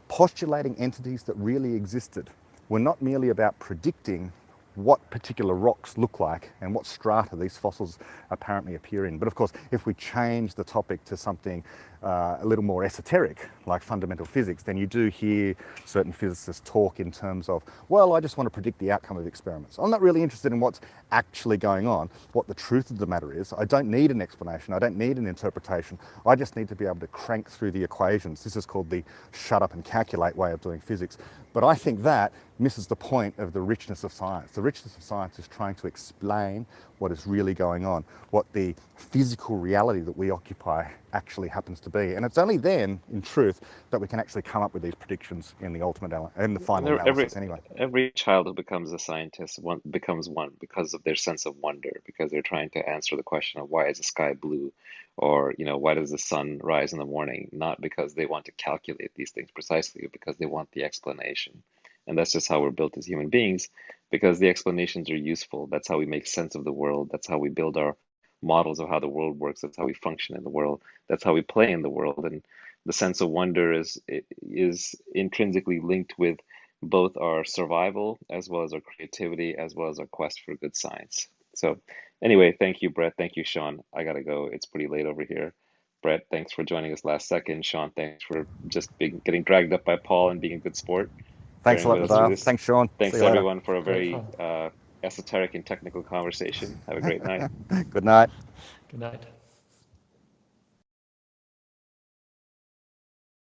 postulating entities that really existed. We're not merely about predicting what particular rocks look like and what strata these fossils apparently appear in. But of course, if we change the topic to something a little more esoteric, like fundamental physics, then you do hear certain physicists talk in terms of, well, I just want to predict the outcome of experiments. I'm not really interested in what's actually going on, what the truth of the matter is. I don't need an explanation. I don't need an interpretation. I just need to be able to crank through the equations. This is called the shut up and calculate way of doing physics. But I think that misses the point of the richness of science. The richness of science is trying to explain what is really going on, what the physical reality that we occupy actually happens to be. And it's only then, in truth, that we can actually come up with these predictions in the ultimate, in the final analysis anyway. Every child who becomes a scientist becomes one because of their sense of wonder, because they're trying to answer the question of why is the sky blue, or why does the sun rise in the morning, not because they want to calculate these things precisely, but because they want the explanation. And that's just how we're built as human beings, because the explanations are useful. That's how we make sense of the world. That's how we build our models of how the world works. That's how we function in the world. That's how we play in the world. And the sense of wonder is intrinsically linked with both our survival as well as our creativity as well as our quest for good science. So anyway, thank you, Brett. Thank you, Sean. I gotta go. It's pretty late over here. Brett, thanks for joining us last second. Sean, thanks for just getting dragged up by Paul and being a good sport, Thanks a bearing lot, with us through Nazar. this. Thanks, Sean. See Thanks you later. everyone for a Great very fun. esoteric and technical conversation. Have a great night. Good night. Good night.